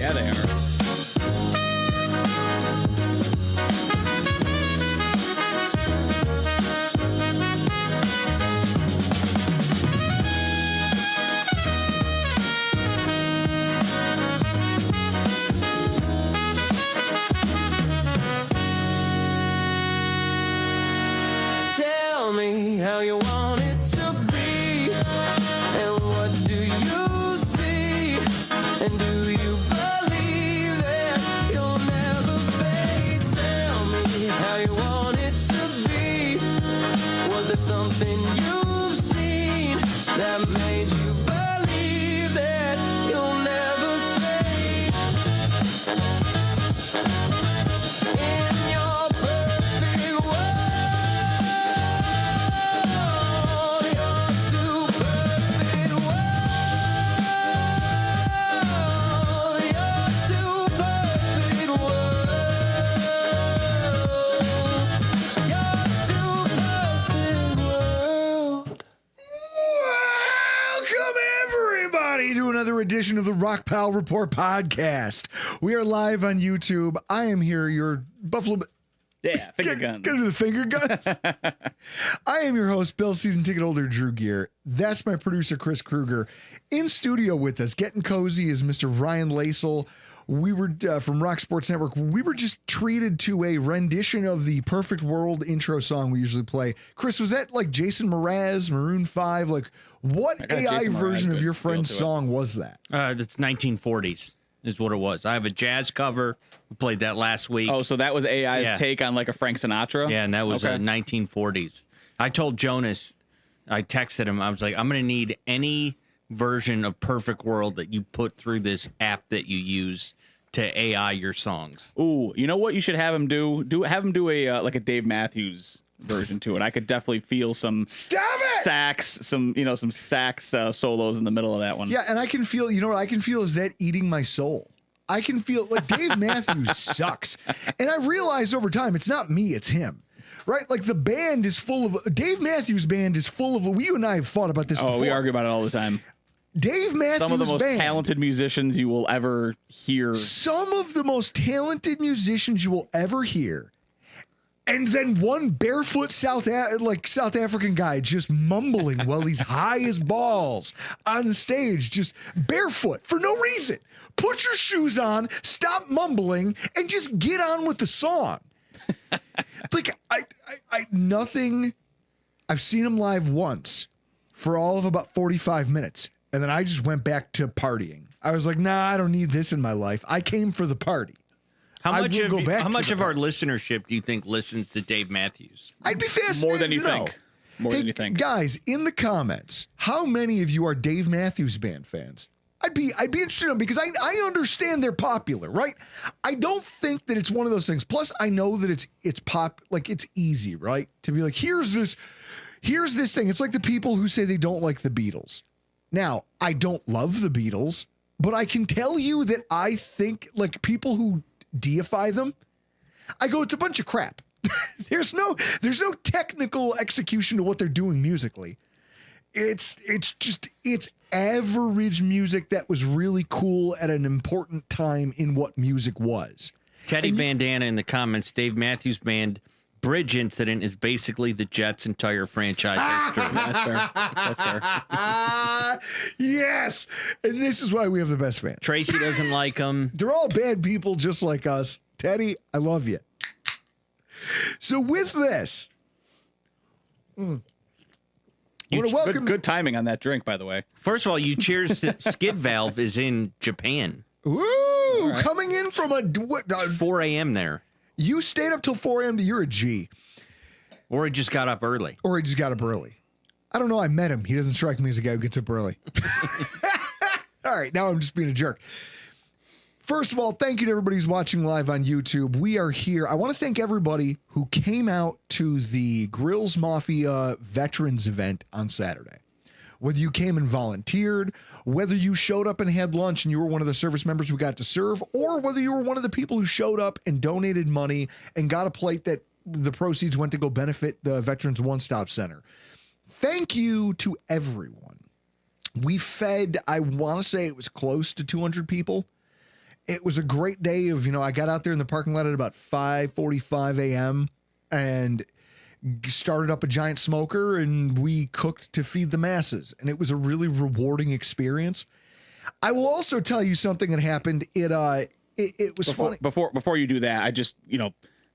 Yeah, they are. Tell me how you want it to be, and what do you see, and do you believe that you'll never fade? Tell me how you want it to be. Was there something you've seen that made you believe that you'll never fade? In your perfect world, your too perfect world, your too perfect world, your too perfect world. Welcome, everybody, to another edition of the Rockpile Report podcast. We are live on YouTube. I am here, your Buffalo... Yeah, finger guns. Gonna do the finger guns. I am your host, Bill, season ticket holder Drew Gear. That's my producer, Chris Kruger. In studio with us, getting cozy, is Mr. Ryan Lasal. We were from Rock Sports Network. We were just treated to a rendition of the Perfect World intro song we usually play. Chris, was that like Jason Mraz, Maroon 5? Like, what AI Jason Mraz version of good your feel friend's to it. song was that? That's 1940s is what it was. I have a jazz cover. We played that last week. Oh, so that was AI's Yeah. take on like a Frank Sinatra? Yeah, and that was Okay. 1940s. I told Jonas, I texted him, I was like, I'm going to need any version of Perfect World that you put through this app that you use to AI your songs. Ooh, you know what you should have him do? Have him do a like a Dave Matthews version to it. I could definitely feel some Stop it! sax, some sax solos in the middle of that one. Yeah, and I can feel, you know what I can feel is that eating my soul. I can feel like Dave Matthews sucks. And I realized over time, it's not me, it's him. Right? Like the band is full of, Dave Matthews band is full of, you and I have fought about this Oh, before. we argue about it all the time. Dave Matthews Some of the most band, talented musicians you will ever hear. some of the most talented musicians you will ever hear. And then one barefoot South African guy just mumbling while he's high as balls on the stage, just barefoot for no reason. Put your shoes on, stop mumbling, and just get on with the song. Like nothing. I've seen him live once for all of about 45 minutes, and then I just went back to partying. I was like, nah, I don't need this in my life. I came for the party. How I much will of go back how to much the of our party. listenership do you think listens to Dave Matthews? I'd be fascinated More than you to know. think. More than you think. Guys, in the comments, how many of you are Dave Matthews Band fans? I'd be interested in them because I understand they're popular, right? I don't think that it's one of those things. Plus, I know that it's pop, like it's easy, right? To be like, here's this thing. It's like the people who say they don't like the Beatles. Now, I don't love the Beatles, but I can tell you that I think like people who deify them, I go, it's a bunch of crap. There's no technical execution to what they're doing musically. It's average music that was really cool at an important time in what music was. Teddy Bandana in the comments, Dave Matthews Band bridge incident is basically the Jets' entire franchise history. That's fair. That's fair. Yes. And this is why we have the best fans. Tracy doesn't like them. They're all bad people just like us. Teddy, I love you. So with this, I want to welcome. Good timing on that drink, by the way. First of all, you cheers to Skid Valve is in Japan. Ooh, coming in from a 4 a.m. there. You stayed up till 4 a.m. You're a G. Or he just got up early. Or he just got up early. I don't know. I met him. He doesn't strike me as a guy who gets up early. All right. Now I'm just being a jerk. First of all, thank you to everybody who's watching live on YouTube. We are here. I want to thank everybody who came out to the Grills Mafia Veterans event on Saturday. Whether you came and volunteered, whether you showed up and had lunch and you were one of the service members who got to serve, or whether you were one of the people who showed up and donated money and got a plate that the proceeds went to go benefit the Veterans One Stop Center. Thank you to everyone. We fed, I want to say it was close to 200 people. It was a great day of, I got out there in the parking lot at about 5:45 a.m. and started up a giant smoker, and we cooked to feed the masses. And it was a really rewarding experience. I will also tell you something that happened. It was funny. Before you do that, I just,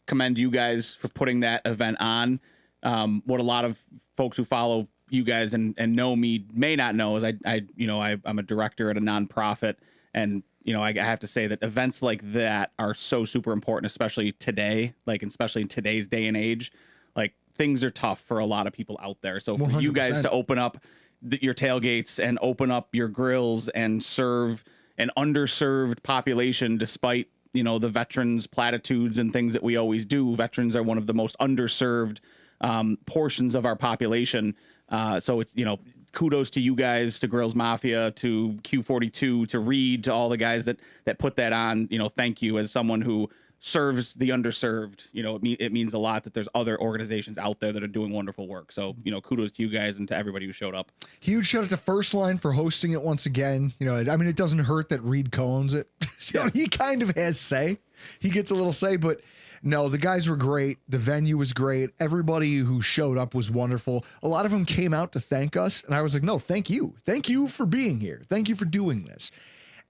commend you guys for putting that event on. What a lot of folks who follow you guys and know me may not know is I'm a director at a nonprofit, and I have to say that events like that are so super important, especially today, especially in today's day and age. Like, things are tough for a lot of people out there. So for 100%. you guys to open up your tailgates and open up your grills and serve an underserved population, despite the veterans platitudes and things that we always do. Veterans are one of the most underserved portions of our population. So it's, kudos to you guys, to Grills Mafia, to Q42, to Reed, to all the guys that put that on. Thank you. As someone who serves the underserved, it means a lot that there's other organizations out there that are doing wonderful work. So, kudos to you guys and to everybody who showed up. Huge shout out to First Line for hosting it once again. It doesn't hurt that Reed co-owns it. So yeah. He kind of has say. He gets a little say, but no, the guys were great. The venue was great. Everybody who showed up was wonderful. A lot of them came out to thank us. And I was like, no, thank you. Thank you for being here. Thank you for doing this.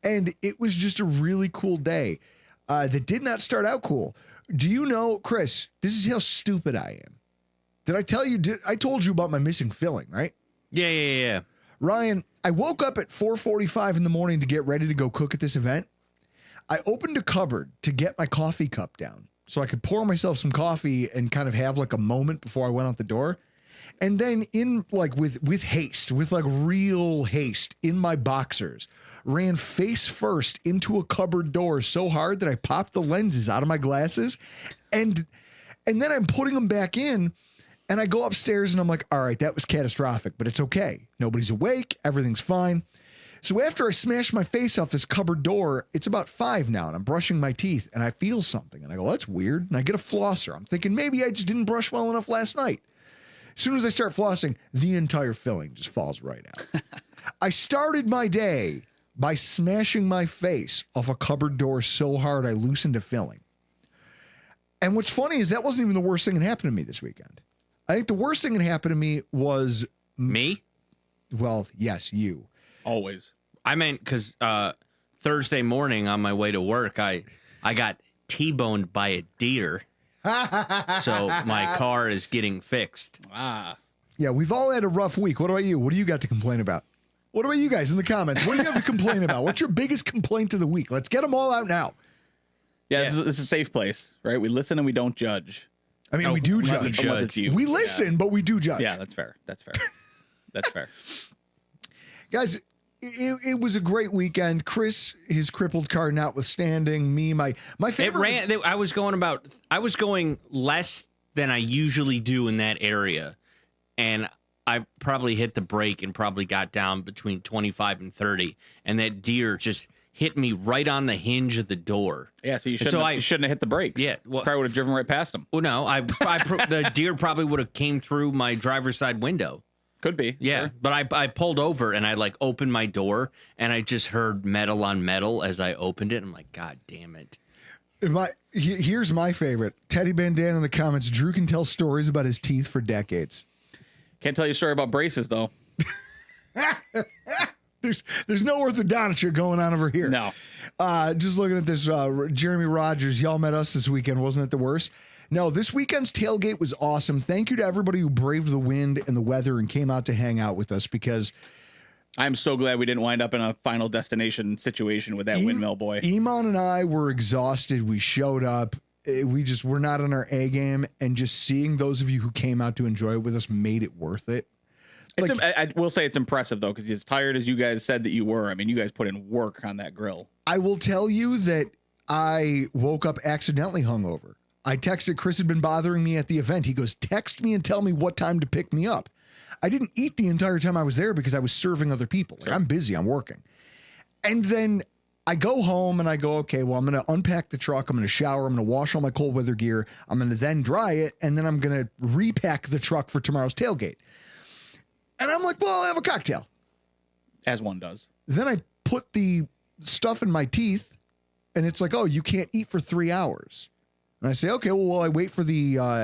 And it was just a really cool day. That did not start out cool. Do you know, Chris, this is how stupid I am. Did I tell you, I told you about my missing filling, right? Yeah. Ryan, I woke up at 4:45 in the morning to get ready to go cook at this event. I opened a cupboard to get my coffee cup down so I could pour myself some coffee and kind of have like a moment before I went out the door. And then with haste, with real haste in my boxers, ran face first into a cupboard door so hard that I popped the lenses out of my glasses. And then I'm putting them back in, and I go upstairs and I'm like, all right, that was catastrophic, but it's okay. Nobody's awake. Everything's fine. So after I smash my face off this cupboard door, it's about 5 now, and I'm brushing my teeth, and I feel something. And I go, that's weird. And I get a flosser. I'm thinking maybe I just didn't brush well enough last night. As soon as I start flossing, the entire filling just falls right out. I started my day by smashing my face off a cupboard door so hard I loosened a filling. And what's funny is that wasn't even the worst thing that happened to me this weekend. I think the worst thing that happened to me was... Me? Well, yes, you. Always. I meant because Thursday morning on my way to work, I got T-boned by a deer. So my car is getting fixed. Yeah, we've all had a rough week. What about you? What do you got to complain about? What about you guys in the comments? What do you have to complain about? What's your biggest complaint of the week? Let's get them all out now. Yeah. This is a safe place, right? We listen and we don't judge. I mean, we do judge. Unless it's you. We listen, but we do judge. Yeah, that's fair. That's fair. Guys, it was a great weekend. Chris, his crippled car notwithstanding, me, my favorite. I was going less than I usually do in that area, and I probably hit the brake and probably got down between 25 and 30, and that deer just hit me right on the hinge of the door. Yeah, so you shouldn't have hit the brakes. Yeah, well, probably would have driven right past him. Well, no, the deer probably would have came through my driver's side window. Could be. Yeah, sure. But I pulled over and I opened my door and I just heard metal on metal as I opened it. I'm like, God damn it. Here's my favorite. Teddy Bandana in the comments. Drew can tell stories about his teeth for decades. Can't tell you a story about braces, though. There's no orthodontia going on over here. No. Just looking at this, Jeremy Rogers, y'all met us this weekend. Wasn't it the worst? No, this weekend's tailgate was awesome. Thank you to everybody who braved the wind and the weather and came out to hang out with us, because I'm so glad we didn't wind up in a final destination situation with that windmill boy. Iman and I were exhausted. We showed up. We're not on our A game, and just seeing those of you who came out to enjoy it with us made it worth it. I will say it's impressive, though, because as tired as you guys said that you were, I mean, you guys put in work on that grill. I will tell you that I woke up accidentally hungover. I texted Chris, had been bothering me at the event. He goes, text me and tell me what time to pick me up. I didn't eat the entire time I was there because I was serving other people. Like, I'm busy, I'm working. And then I go home and I go, okay, well, I'm going to unpack the truck. I'm going to shower. I'm going to wash all my cold weather gear. I'm going to then dry it. And then I'm going to repack the truck for tomorrow's tailgate. And I'm like, well, I'll have a cocktail. As one does. Then I put the stuff in my teeth And it's like, oh, you can't eat for 3 hours. And I say, okay, well, while I wait for the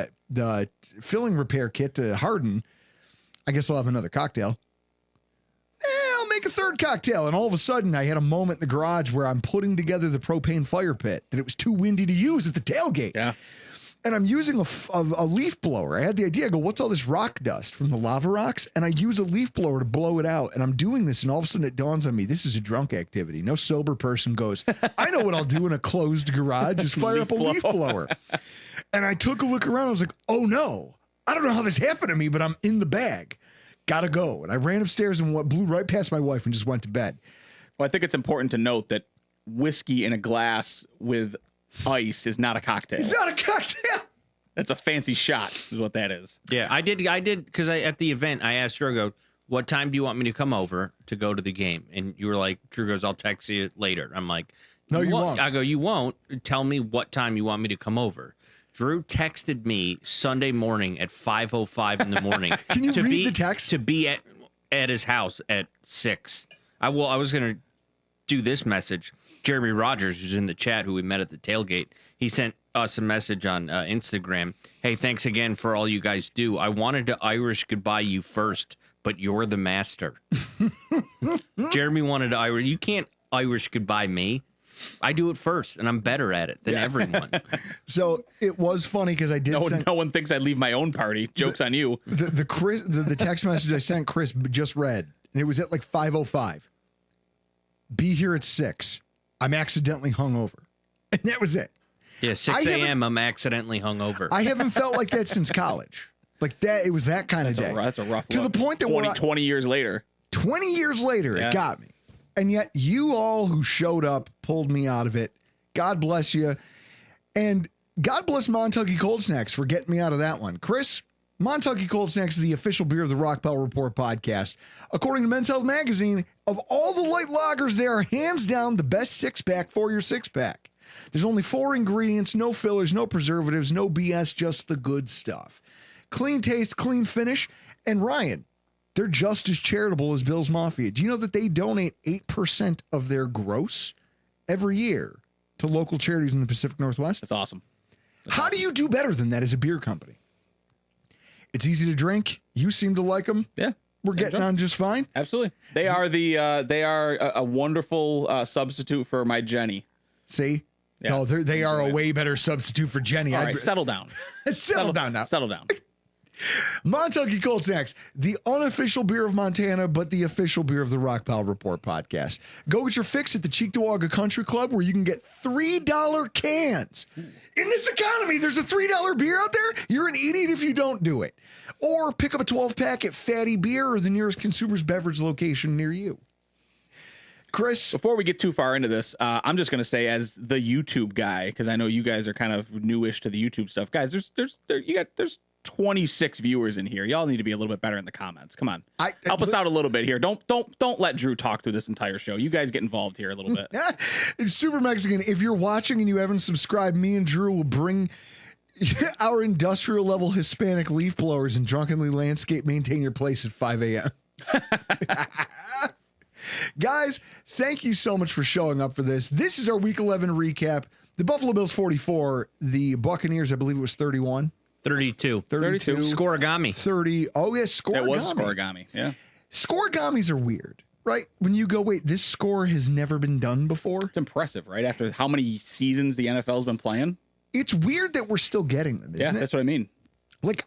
filling repair kit to harden, I guess I'll have another cocktail. I'll make a third cocktail. And all of a sudden, I had a moment in the garage where I'm putting together the propane fire pit that it was too windy to use at the tailgate. Yeah. And I'm using a leaf blower. I had the idea, I go, what's all this rock dust from the lava rocks? And I use a leaf blower to blow it out. And I'm doing this, and all of a sudden it dawns on me, this is a drunk activity. No sober person goes, I know what I'll do in a closed garage is fire up a leaf blower. And I took a look around. I was like, oh no, I don't know how this happened to me, but I'm in the bag. Gotta go. And I ran upstairs and blew right past my wife and just went to bed. Well, I think it's important to note that whiskey in a glass with ice is not a cocktail. It's not a cocktail. That's a fancy shot, is what that is. Yeah, I did because at the event I asked Drew, I go, what time do you want me to come over to go to the game? And you were like, Drew goes, I'll text you later. I'm like, no, you won't. I go, you won't. Tell me what time you want me to come over. Drew texted me Sunday morning at 5:05 in the morning. Can you read the text? To be at his house at 6. I was going to do this message. Jeremy Rogers, who's in the chat, who we met at the tailgate, he sent us a message on Instagram. Hey, thanks again for all you guys do. I wanted to Irish goodbye you first, but you're the master. Jeremy wanted to Irish. You can't Irish goodbye me. I do it first, and I'm better at it than everyone. So it was funny because I did no one thinks I leave my own party. Joke's on you. The text message I sent Chris just read, and it was at like 5:05. Be here at 6. I'm accidentally hungover. And that was it. Yeah, 6 a.m. I'm accidentally hungover. I haven't felt like that since college. Like that, it was that kind of day. That's a rough to look. the point that 20 years later. 20 years later, Yeah. It got me. And yet you all who showed up pulled me out of it. God bless you. And God bless Montucky Cold Snacks for getting me out of that one. Chris, Montucky Cold Snacks is the official beer of the Rockpile Report podcast. According to Men's Health Magazine, of all the light lagers, they are hands down the best six-pack for your six-pack. There's only 4 ingredients, no fillers, no preservatives, no BS, just the good stuff. Clean taste, clean finish. And Ryan, they're just as charitable as Bill's Mafia. Do you know that they donate 8% of their gross every year to local charities in the Pacific Northwest? That's awesome. How do you do better than that as a beer company? It's easy to drink. You seem to like them. Yeah. We're getting on just fine. Absolutely. They are a wonderful substitute for my Jenny. See? Yeah. No, they are a way better substitute for Jenny. All right, settle down. Settle down now. Settle down. Montucky Cold Snacks, the unofficial beer of Montana, but the official beer of the Rockpile Report podcast. Go get your fix at the Cheektowaga Country Club, where you can get $3 cans. In this economy, there's a $3 beer out there. You're an idiot if you don't do it. Or pick up a 12-pack at Fatty Beer or the nearest consumer's beverage location near you. Chris, before we get too far into this, I'm just going to say, as the YouTube guy, because I know you guys are kind of newish to the YouTube stuff, guys. There's 26 viewers in here. Y'all need to be a little bit better in the comments. Come on, help us out a little bit here. Don't let Drew talk through this entire show. You guys get involved here a little bit. It's Super Mexican. If you're watching and you haven't subscribed, me and Drew will bring our industrial level Hispanic leaf blowers and drunkenly landscape maintain your place at 5 a.m. Guys, thank you so much for showing up for this. This is our Week 11 recap. The Buffalo Bills 44, the Buccaneers, I believe it was 31. 32. Scorigami. 30. Oh, yes, Scorigami. It was Scorigami, yeah. Scorigamis are weird, right? When you go, wait, this score has never been done before. It's impressive, right? After how many seasons the NFL's been playing? It's weird that we're still getting them, isn't it? Yeah, that's what I mean. Like,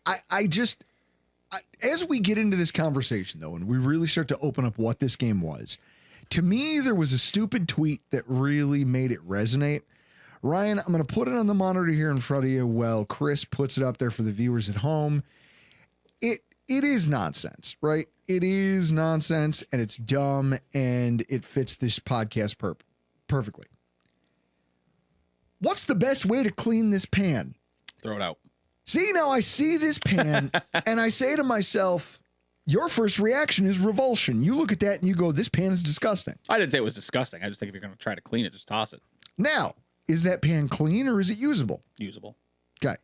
as we get into this conversation, though, and we really start to open up what this game was, to me, there was a stupid tweet that really made it resonate. Ryan, I'm going to put it on the monitor here in front of you while Chris puts it up there for the viewers at home. It is nonsense, right? It is nonsense, and it's dumb, and it fits this podcast perfectly. What's the best way to clean this pan? Throw it out. See, now I see this pan, and I say to myself, your first reaction is revulsion. You look at that, and you go, this pan is disgusting. I didn't say it was disgusting. I just think if you're going to try to clean it, just toss it. Now, is that pan clean, or is it usable? Usable. Okay.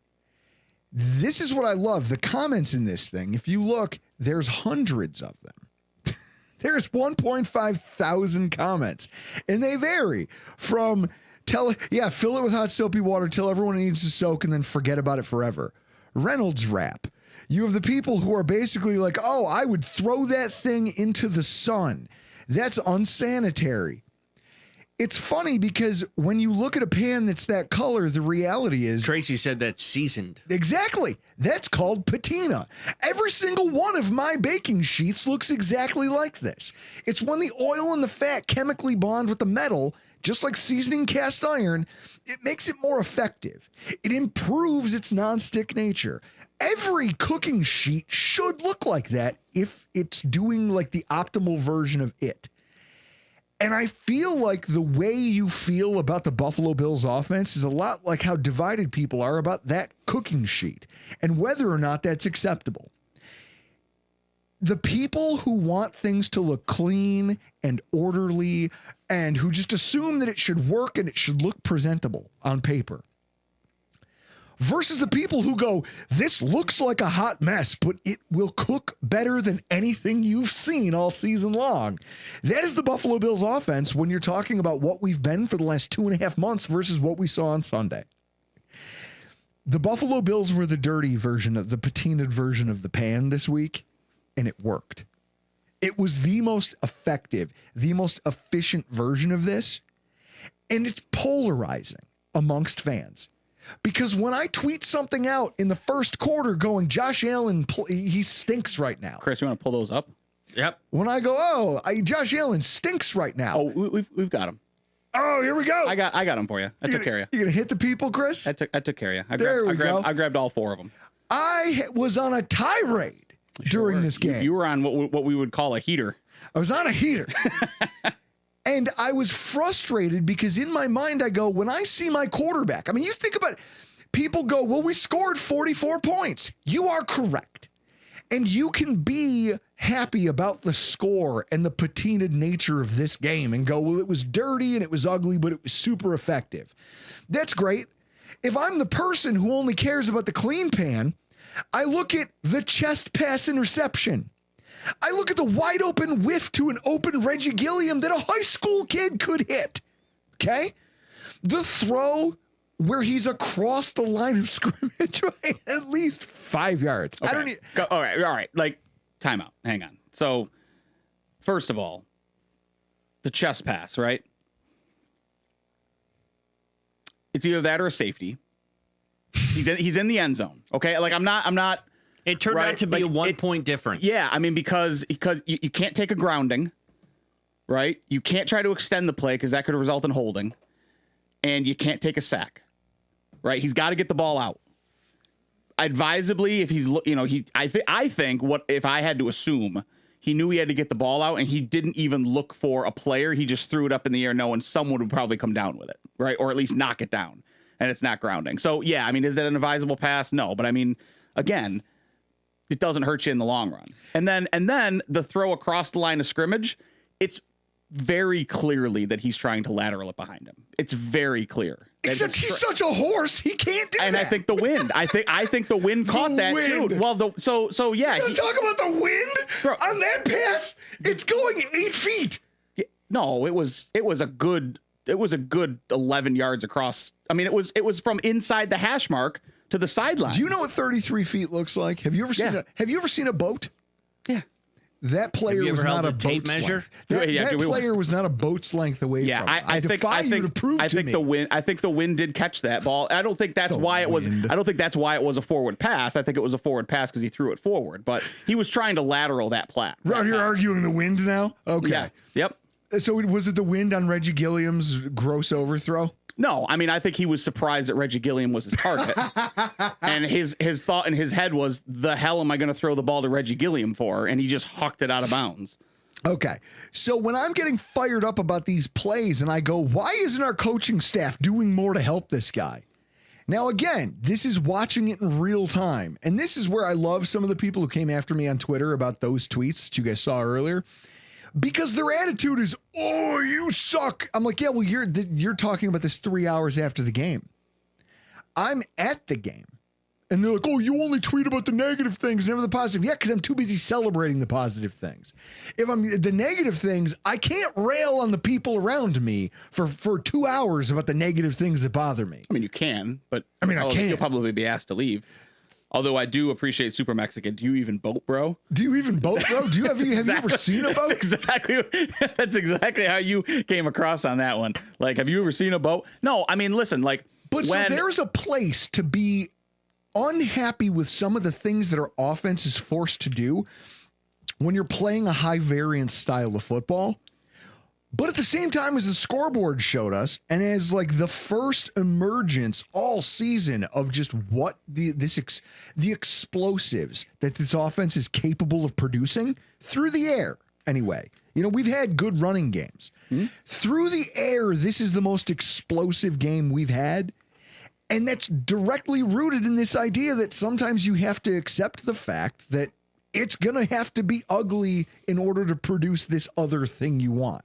This is what I love. The comments in this thing, if you look, there's hundreds of them. There's 1.5 thousand comments, and they vary from Fill it with hot soapy water till everyone needs to soak and then forget about it forever. Reynolds wrap. You have the people who are basically like, oh, I would throw that thing into the sun. That's unsanitary. It's funny because when you look at a pan that's that color, the reality is... Tracy said that's seasoned. Exactly. That's called patina. Every single one of my baking sheets looks exactly like this. It's when the oil and the fat chemically bond with the metal, just like seasoning cast iron, it makes it more effective. It improves its nonstick nature. Every cooking sheet should look like that if it's doing like the optimal version of it. And I feel like the way you feel about the Buffalo Bills offense is a lot like how divided people are about that cooking sheet and whether or not that's acceptable. The people who want things to look clean and orderly and who just assume that it should work and it should look presentable on paper versus the people who go, this looks like a hot mess, but it will cook better than anything you've seen all season long. That is the Buffalo Bills offense when you're talking about what we've been for the last 2.5 months versus what we saw on Sunday. The Buffalo Bills were the dirty version of the patinaed version of the pan this week, and it worked. It was the most effective, the most efficient version of this, and it's polarizing amongst fans. Because when I tweet something out in the first quarter going, Josh Allen, he stinks right now. Chris, you want to pull those up? Yep. When I go, Josh Allen stinks right now. Oh, we've got him. Oh, here we go. I got him for you. I took care of you. You gonna hit the people, Chris? I took care of you. I grabbed all 4 of them. I was on a tirade during this game. You were on what we would call a heater. I was on a heater. And I was frustrated because in my mind, I go, when I see my quarterback, I mean, you think about it, people go, well, we scored 44 points. You are correct. And you can be happy about the score and the patinaed nature of this game and go, well, it was dirty and it was ugly, but it was super effective. That's great. If I'm the person who only cares about the clean pan, I look at the chest pass interception. I look at the wide open whiff to an open Reggie Gilliam that a high school kid could hit. Okay? The throw where he's across the line of scrimmage by at least 5 yards. Okay. I don't need. All right. Like, timeout. Hang on. So, first of all, the chest pass, right? It's either that or a safety. He's in the end zone. Okay? Like, I'm not. It turned out to be a 1 point difference. Yeah, I mean, because you can't take a grounding, right? You can't try to extend the play because that could result in holding, and you can't take a sack, right? He's got to get the ball out. Advisably, if he's, I think what if I had to assume he knew he had to get the ball out and he didn't even look for a player, he just threw it up in the air knowing someone would probably come down with it, right? Or at least knock it down, and it's not grounding. So yeah, I mean, is that an advisable pass? No, but I mean, again, it doesn't hurt you in the long run. And then the throw across the line of scrimmage, it's very clearly that he's trying to lateral it behind him. It's very clear. Except he's such a horse, he can't do that. And I think the wind. I think the wind caught that too. Well, so yeah. You talk about the wind on that pass. It's going 8 feet. Yeah, no, it was a good 11 yards across. I mean, it was from inside the hash mark to the sideline. Do you know what 33 feet looks like? Have you ever seen a boat? Yeah. That player was not a tape boat's measure. length. That player was not a boat's length away from. I think the wind did catch that ball. I don't think that's why it was. I don't think that's why it was a forward pass. I think it was a forward pass because he threw it forward. But he was trying to lateral that plat. We're out here arguing the wind now. Okay. Yeah. Yep. So was it the wind on Reggie Gilliam's gross overthrow? No, I mean, I think he was surprised that Reggie Gilliam was his target. And his thought in his head was, the hell am I going to throw the ball to Reggie Gilliam for? And he just hucked it out of bounds. Okay. So when I'm getting fired up about these plays and I go, why isn't our coaching staff doing more to help this guy? Now, again, this is watching it in real time. And this is where I love some of the people who came after me on Twitter about those tweets that you guys saw earlier. Because their attitude is, oh, you suck. I'm like, yeah, well, you're talking about this 3 hours after the game. I'm at the game. And they're like, oh, you only tweet about the negative things, never the positive. Yeah, because I'm too busy celebrating the positive things. If I'm the negative things, I can't rail on the people around me for 2 hours about the negative things that bother me. I mean, you can, but I can. You'll probably be asked to leave. Although I do appreciate Super Mexican. Do you even boat, bro? Do you even boat, bro? Do you have you ever seen a boat? That's exactly how you came across on that one. Like, have you ever seen a boat? No, I mean, listen, like, but so there's a place to be unhappy with some of the things that our offense is forced to do when you're playing a high variance style of football. But at the same time, as the scoreboard showed us, and as like the first emergence all season of just what the explosives that this offense is capable of producing through the air. Anyway, you know, we've had good running games. Through the air, this is the most explosive game we've had. And that's directly rooted in this idea that sometimes you have to accept the fact that it's going to have to be ugly in order to produce this other thing you want.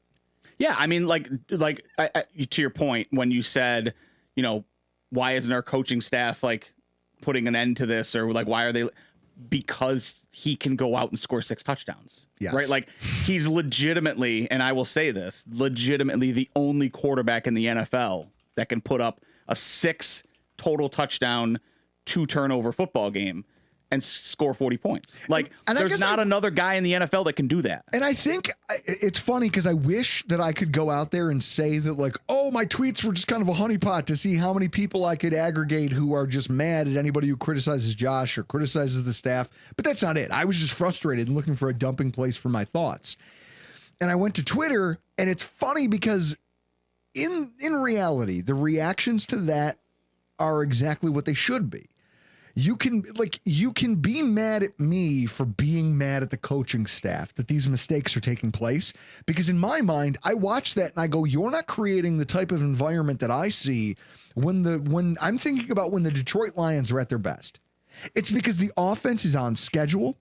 Yeah, I mean, like to your point, when you said, you know, why isn't our coaching staff like putting an end to this, or like why are they? Because he can go out and score 6 touchdowns. Yes. Right. Like he's legitimately, and I will say this, legitimately the only quarterback in the NFL that can put up a 6 total touchdown, 2 turnover football game and score 40 points. Like, and there's not another guy in the NFL that can do that. And I think it's funny because I wish that I could go out there and say that, like, oh, my tweets were just kind of a honeypot to see how many people I could aggregate who are just mad at anybody who criticizes Josh or criticizes the staff. But that's not it. I was just frustrated and looking for a dumping place for my thoughts. And I went to Twitter, and it's funny because in reality, the reactions to that are exactly what they should be. You can be mad at me for being mad at the coaching staff that these mistakes are taking place, because in my mind, I watch that and I go, you're not creating the type of environment that I see when I'm thinking about when the Detroit Lions are at their best. It's because the offense is on schedule.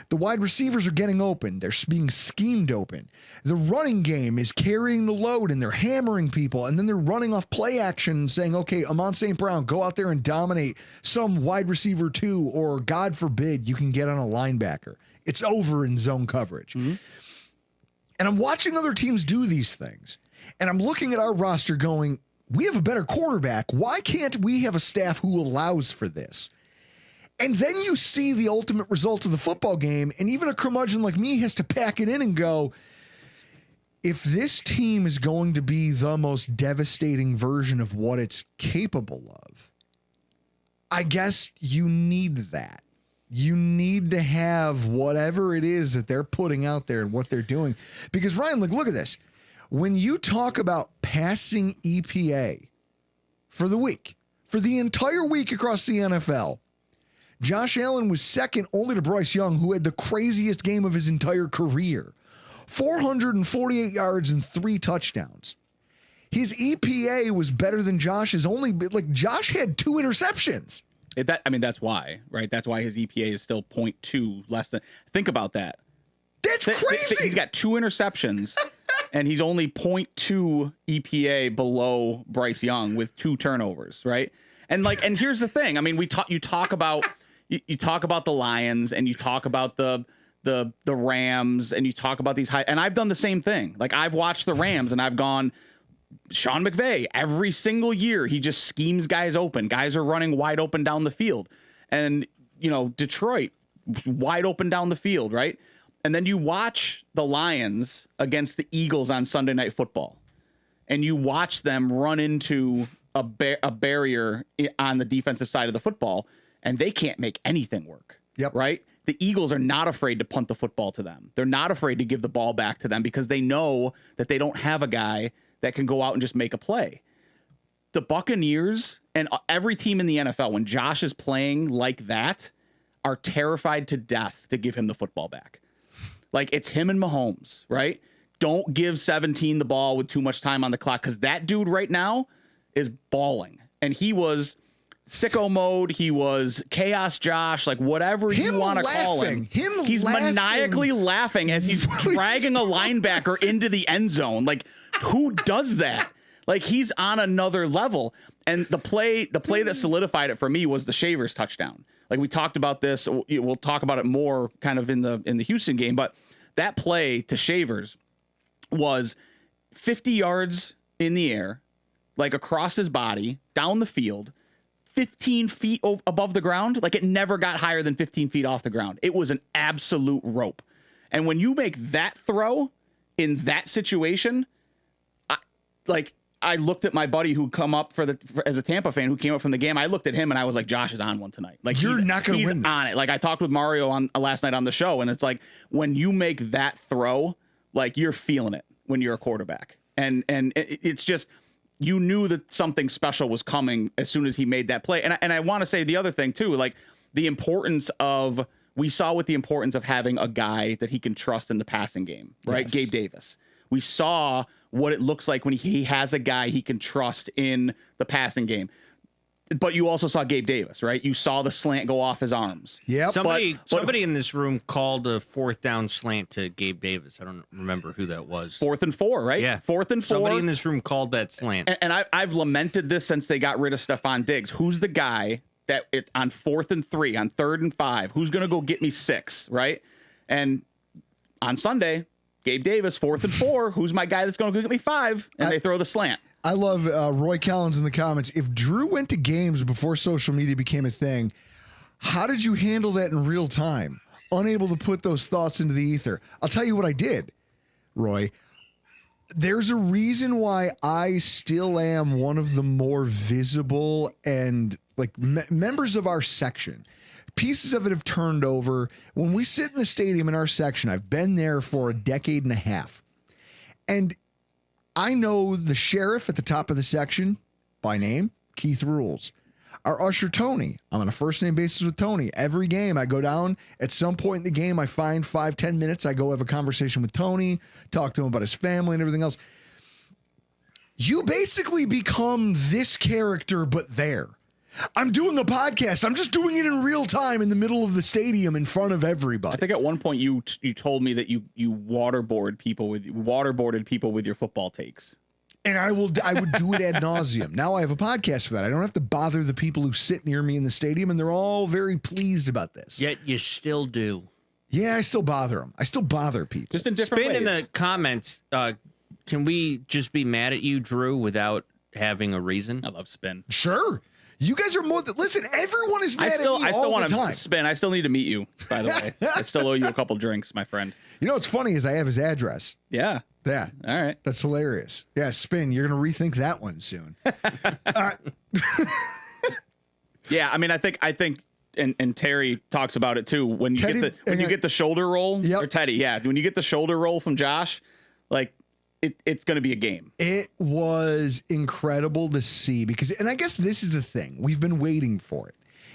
The wide receivers are getting open. They're being schemed open. The running game is carrying the load and they're hammering people. And then they're running off play action and saying, okay, Amon St. Brown, go out there and dominate some wide receiver 2, or God forbid you can get on a linebacker. It's over in zone coverage. Mm-hmm. And I'm watching other teams do these things. And I'm looking at our roster going, we have a better quarterback. Why can't we have a staff who allows for this? And then you see the ultimate result of the football game, and even a curmudgeon like me has to pack it in and go, if this team is going to be the most devastating version of what it's capable of, I guess you need that. You need to have whatever it is that they're putting out there and what they're doing. Because, Ryan, look at this. When you talk about passing EPA for the week, for the entire week across the NFL, Josh Allen was second only to Bryce Young, who had the craziest game of his entire career. 448 yards and 3 touchdowns. His EPA was better than Josh's, only like Josh had 2 interceptions. That's why, right? That's why his EPA is still 0.2 less than. Think about that. That's crazy. He's got 2 interceptions and he's only 0.2 EPA below Bryce Young with 2 turnovers, right? And here's the thing. I mean, you talk about the Lions and you talk about the Rams and you talk about these high, and I've done the same thing. Like, I've watched the Rams and I've gone, Sean McVay, every single year, he just schemes guys open. Guys are running wide open down the field. And, you know, Detroit, wide open down the field, right? And then you watch the Lions against the Eagles on Sunday Night Football, and you watch them run into a barrier on the defensive side of the football, and they can't make anything work. Yep. Right? The Eagles are not afraid to punt the football to them. They're not afraid to give the ball back to them because they know that they don't have a guy that can go out and just make a play. The Buccaneers and every team in the NFL, when Josh is playing like that, are terrified to death to give him the football back. Like, it's him and Mahomes, right? Don't give 17 the ball with too much time on the clock, because that dude right now is balling. And he was sicko mode. He was chaos Josh, like whatever you want to call him. He's maniacally laughing as he's dragging a linebacker into the end zone. Like, who does that? Like he's on another level. And the play that solidified it for me was the Shavers touchdown. Like we talked about this. We'll talk about it more kind of in the Houston game, but that play to Shavers was 50 yards in the air, like across his body, down the field, 15 feet above the ground. Like it never got higher than 15 feet off the ground. It was an absolute rope. And when you make that throw in that situation, I looked at my buddy who come up as a Tampa fan who came up from the game. I looked at him and I was like, Josh is on one tonight. Like you're not going to win this. On it. Like I talked with Mario on last night on the show, and it's like when you make that throw, like you're feeling it when you're a quarterback, and it's just you knew that something special was coming as soon as he made that play. And I want to say the other thing too, like the importance of having a guy that he can trust in the passing game, right? Yes. Gabe Davis. We saw what it looks like when he has a guy he can trust in the passing game. But you also saw Gabe Davis, right? You saw the slant go off his arms. Yep. Somebody in this room called a 4th down slant to Gabe Davis. I don't remember who that was. 4th and 4, right? Yeah. 4th and 4. Somebody in this room called that slant. And I've lamented this since they got rid of Stephon Diggs. Who's the guy that on 4th and 3, on 3rd and 5, who's going to go get me 6, right? And on Sunday, Gabe Davis, 4th and 4, who's my guy that's going to go get me 5? And they throw the slant. I love Roy Collins in the comments. If Drew went to games before social media became a thing, how did you handle that in real time? Unable to put those thoughts into the ether. I'll tell you what I did, Roy. There's a reason why I still am one of the more visible and like members of our section. Pieces of it have turned over. When we sit in the stadium in our section, I've been there for a decade and a half. And I know the sheriff at the top of the section by name, Keith Rules. Our usher, Tony. I'm on a first name basis with Tony. Every game I go down, at some point in the game, I find 5-10 minutes. I go have a conversation with Tony, talk to him about his family and everything else. You basically become this character, but there. I'm doing a podcast. I'm just doing it in real time in the middle of the stadium in front of everybody. I think at one point you told me that you waterboarded people with your football takes. And I would do it ad nauseum. Now I have a podcast for that. I don't have to bother the people who sit near me in the stadium, and they're all very pleased about this. Yet you still do. Yeah, I still bother them. I still bother people. Just in different Spin ways. in the comments. Can we just be mad at you, Drew, without having a reason? I love Spin. Sure. You guys are more than, listen, everyone is mad at me all the time. Want to Spin. I still need to meet you, by the way. I still owe you a couple drinks, my friend. You know what's funny is I have his address. Yeah. Yeah. All right. That's hilarious. Yeah, Spin, you're going to rethink that one soon. Yeah, I mean, I think and Terry talks about it too. When you get the shoulder roll, Yep. or Teddy, yeah, when you get the shoulder roll from Josh, like it's going to be a game. It was incredible to see because, and I guess this is the thing, we've been waiting for it.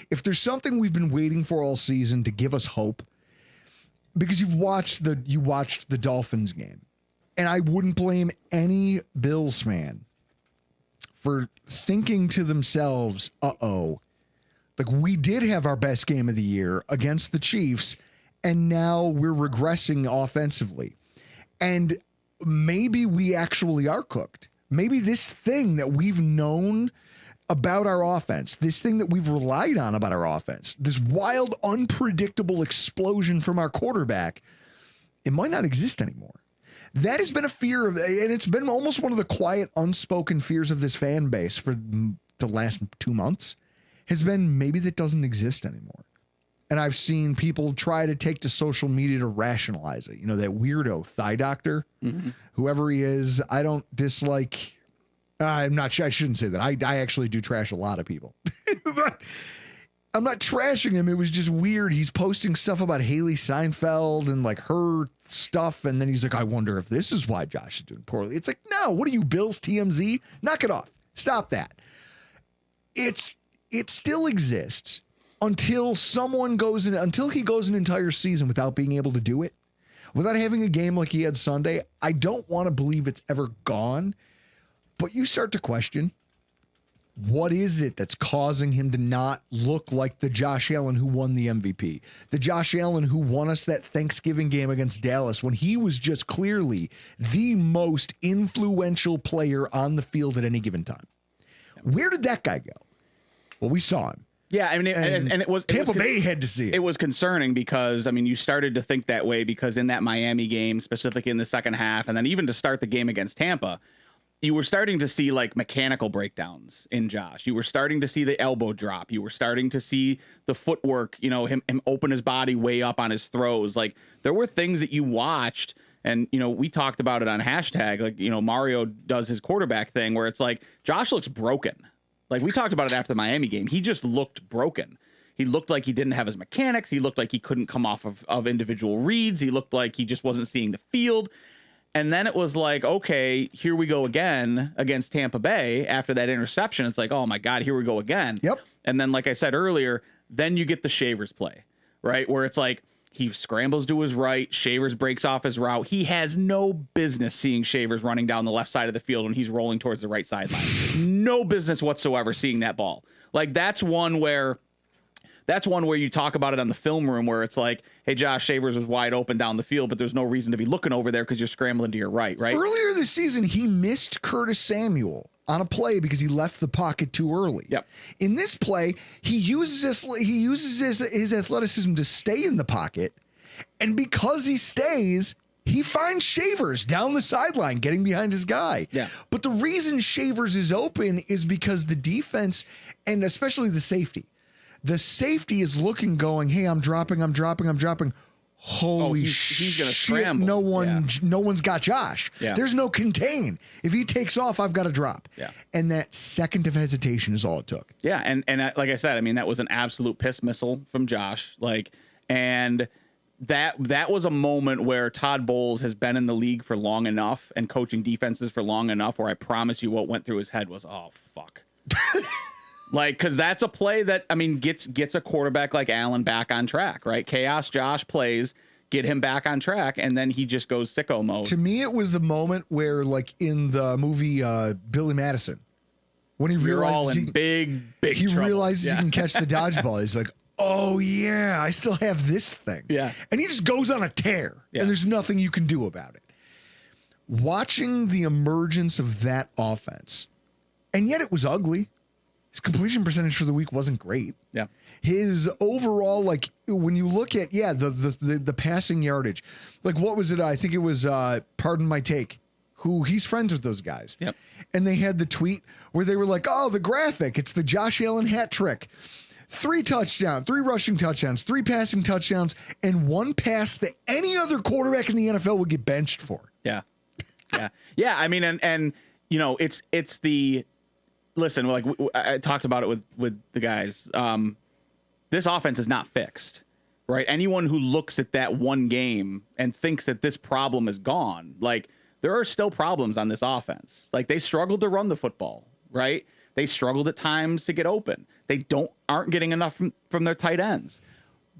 If there's something we've been waiting for all season to give us hope, because you watched the Dolphins game, and I wouldn't blame any Bills fan for thinking to themselves, like we did have our best game of the year against the Chiefs, and now we're regressing offensively. And maybe we actually are cooked. Maybe this thing that we've known about our offense, this thing that we've relied on about our offense, this wild, unpredictable explosion from our quarterback, it might not exist anymore. That has been a fear of, and it's been almost one of the quiet, unspoken fears of this fan base for the last 2 months, has been maybe that doesn't exist anymore. And I've seen people try to take to social media to rationalize it. You know, that weirdo thigh doctor, whoever he is, I don't dislike. I'm not sure. I shouldn't say that. I actually do trash a lot of people. But I'm not trashing him. It was just weird. He's posting stuff about Haley Seinfeld and like her stuff. And then he's like, I wonder if this is why Josh is doing poorly. It's like, no, what are you, Bills TMZ? Knock it off. Stop that. It still exists until he goes an entire season without being able to do it, without having a game like he had Sunday. I don't want to believe it's ever gone, but you start to question, What is it that's causing him to not look like the Josh Allen who won the MVP? The Josh Allen who won us that Thanksgiving game against Dallas when he was just clearly the most influential player on the field at any given time. Where did that guy go? Well, we saw him. Yeah, I mean, and it was Tampa Bay had to see it. It was concerning because, I mean, you started to think that way because in that Miami game, specifically in the second half, and then even to start the game against Tampa, you were starting to see like mechanical breakdowns in Josh. You were starting to see the elbow drop. You were starting to see the footwork, you know, him open his body way up on his throws. Like there were things that you watched and, you know, we talked about it on hashtag, like, you know, Mario does his quarterback thing where it's like Josh looks broken. Like we talked about it after the Miami game. He just looked broken. He looked like he didn't have his mechanics. He looked like he couldn't come off of individual reads. He looked like he just wasn't seeing the field. And then it was like, okay, here we go again against Tampa Bay after that interception. It's like, oh my God, here we go again. Yep. And then, like I said earlier, then you get the Shavers play, right? Where it's like he scrambles to his right, Shavers breaks off his route. He has no business seeing Shavers running down the left side of the field when he's rolling towards the right sideline. No business whatsoever seeing that ball. Like that's one where you talk about it on the film room where it's like, hey, Josh Shavers was wide open down the field, but there's no reason to be looking over there because you're scrambling to your right? Earlier this season, he missed Curtis Samuel on a play because he left the pocket too early. Yep. In this play, he uses his athleticism to stay in the pocket, and because he stays, he finds Shavers down the sideline getting behind his guy. Yeah. But the reason Shavers is open is because the defense, and especially the safety is looking, going, hey, I'm dropping. Holy he's gonna shit, scramble. no one's got Josh. Yeah. There's no contain. If he takes off, I've got to drop. Yeah. And that second of hesitation is all it took. Yeah, and like I said, I mean, that was an absolute piss missile from Josh. Like, and that was a moment where Todd Bowles has been in the league for long enough and coaching defenses for long enough where I promise you what went through his head was, oh, fuck. Like, because that's a play that, I mean, gets a quarterback like Allen back on track, right? Chaos Josh plays, get him back on track, and then he just goes sicko mode. To me, it was the moment where, like in the movie Billy Madison, when he realizes big he trouble. realizes he can catch the dodgeball. He's like, oh yeah, I still have this thing. Yeah. And he just goes on a tear, and there's nothing you can do about it. Watching the emergence of that offense, and yet it was ugly. His completion percentage for the week wasn't great. Yeah. His overall, like when you look at, the passing yardage, like what was it? I think it was Pardon My Take, who he's friends with those guys. Yep. And they had the tweet where they were like, oh, the graphic, it's the Josh Allen hat trick. 3 rushing touchdowns, 3 passing touchdowns, and 1 pass that any other quarterback in the NFL would get benched for. Yeah. Yeah. Yeah. I mean, and you know, it's the, listen, like I talked about it with the guys. This offense is not fixed, right? Anyone who looks at that one game and thinks that this problem is gone, like there are still problems on this offense. Like they struggled to run the football, right? They struggled at times to get open. They aren't getting enough from their tight ends.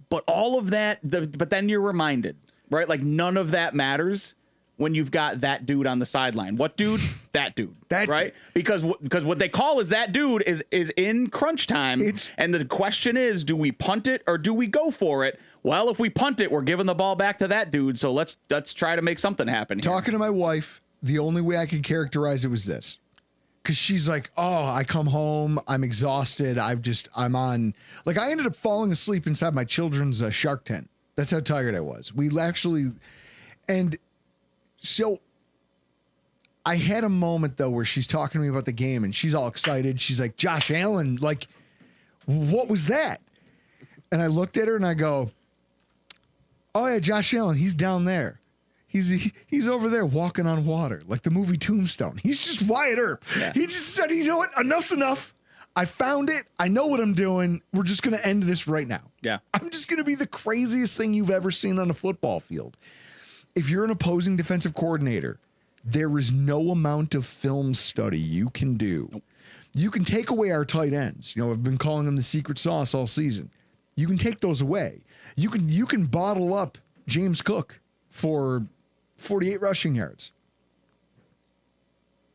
But all of that, but then you're reminded, right? Like none of that matters when you've got that dude on the sideline. What dude? That dude. Right? Because what they call is that dude is in crunch time. And the question is, do we punt it or do we go for it? Well, if we punt it, we're giving the ball back to that dude. So let's try to make something happen here. Talking to my wife, the only way I could characterize it was this. Because she's like, oh, I come home, I'm exhausted. I'm on, like I ended up falling asleep inside my children's shark tent. That's how tired I was. And so I had a moment though where she's talking to me about the game and she's all excited. She's like, Josh Allen, like, what was that? And I looked at her and I go, oh yeah, Josh Allen, he's down there. He's over there walking on water, like the movie Tombstone. He's just Wyatt Earp. Yeah. He just said, you know what? Enough's enough. I found it. I know what I'm doing. We're just going to end this right now. Yeah. I'm just going to be the craziest thing you've ever seen on a football field. If you're an opposing defensive coordinator, there is no amount of film study you can do. Nope. You can take away our tight ends. You know, I've been calling them the secret sauce all season. You can take those away. You can bottle up James Cook for 48 rushing yards.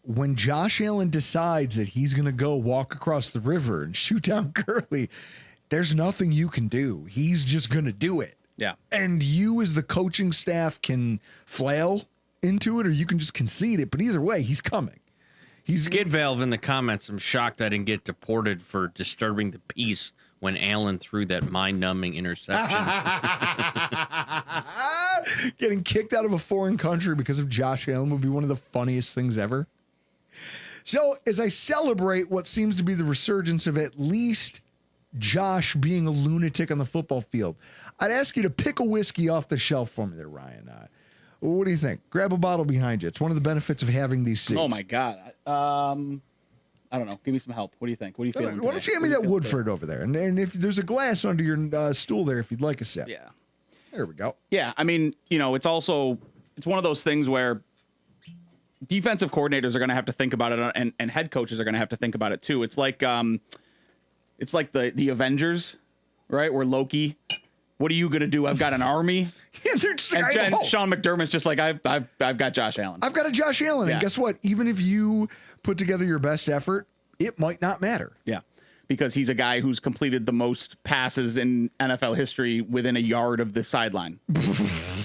when Josh Allen decides that he's going to go walk across the river and shoot down Gurley, there's nothing you can do. He's just going to do it. Yeah. And you as the coaching staff can flail into it, or you can just concede it. But either way, he's coming. Skid Valve in the comments, I'm shocked I didn't get deported for disturbing the peace when Allen threw that mind-numbing interception. Getting kicked out of a foreign country because of Josh Allen would be one of the funniest things ever. So as I celebrate what seems to be the resurgence of at least Josh being a lunatic on the football field, I'd ask you to pick a whiskey off the shelf for me there, Ryan. What do you think? Grab a bottle behind you. It's one of the benefits of having these seats. Oh, my God. I don't know. Give me some help. What do you think? What are you feeling Why don't you hand me that Woodford over there? And if there's a glass under your stool there, if you'd like a sip. Yeah. There we go. Yeah. I mean, it's one of those things where defensive coordinators are going to have to think about it, and head coaches are going to have to think about it too. It's like the Avengers, right? Where Loki, what are you going to do? I've got an army. Yeah, they're just and Sean McDermott's just like, I've got Josh Allen. I've got a Josh Allen. Yeah. And guess what? Even if you put together your best effort, it might not matter. Yeah. Because he's a guy who's completed the most passes in NFL history within a yard of the sideline.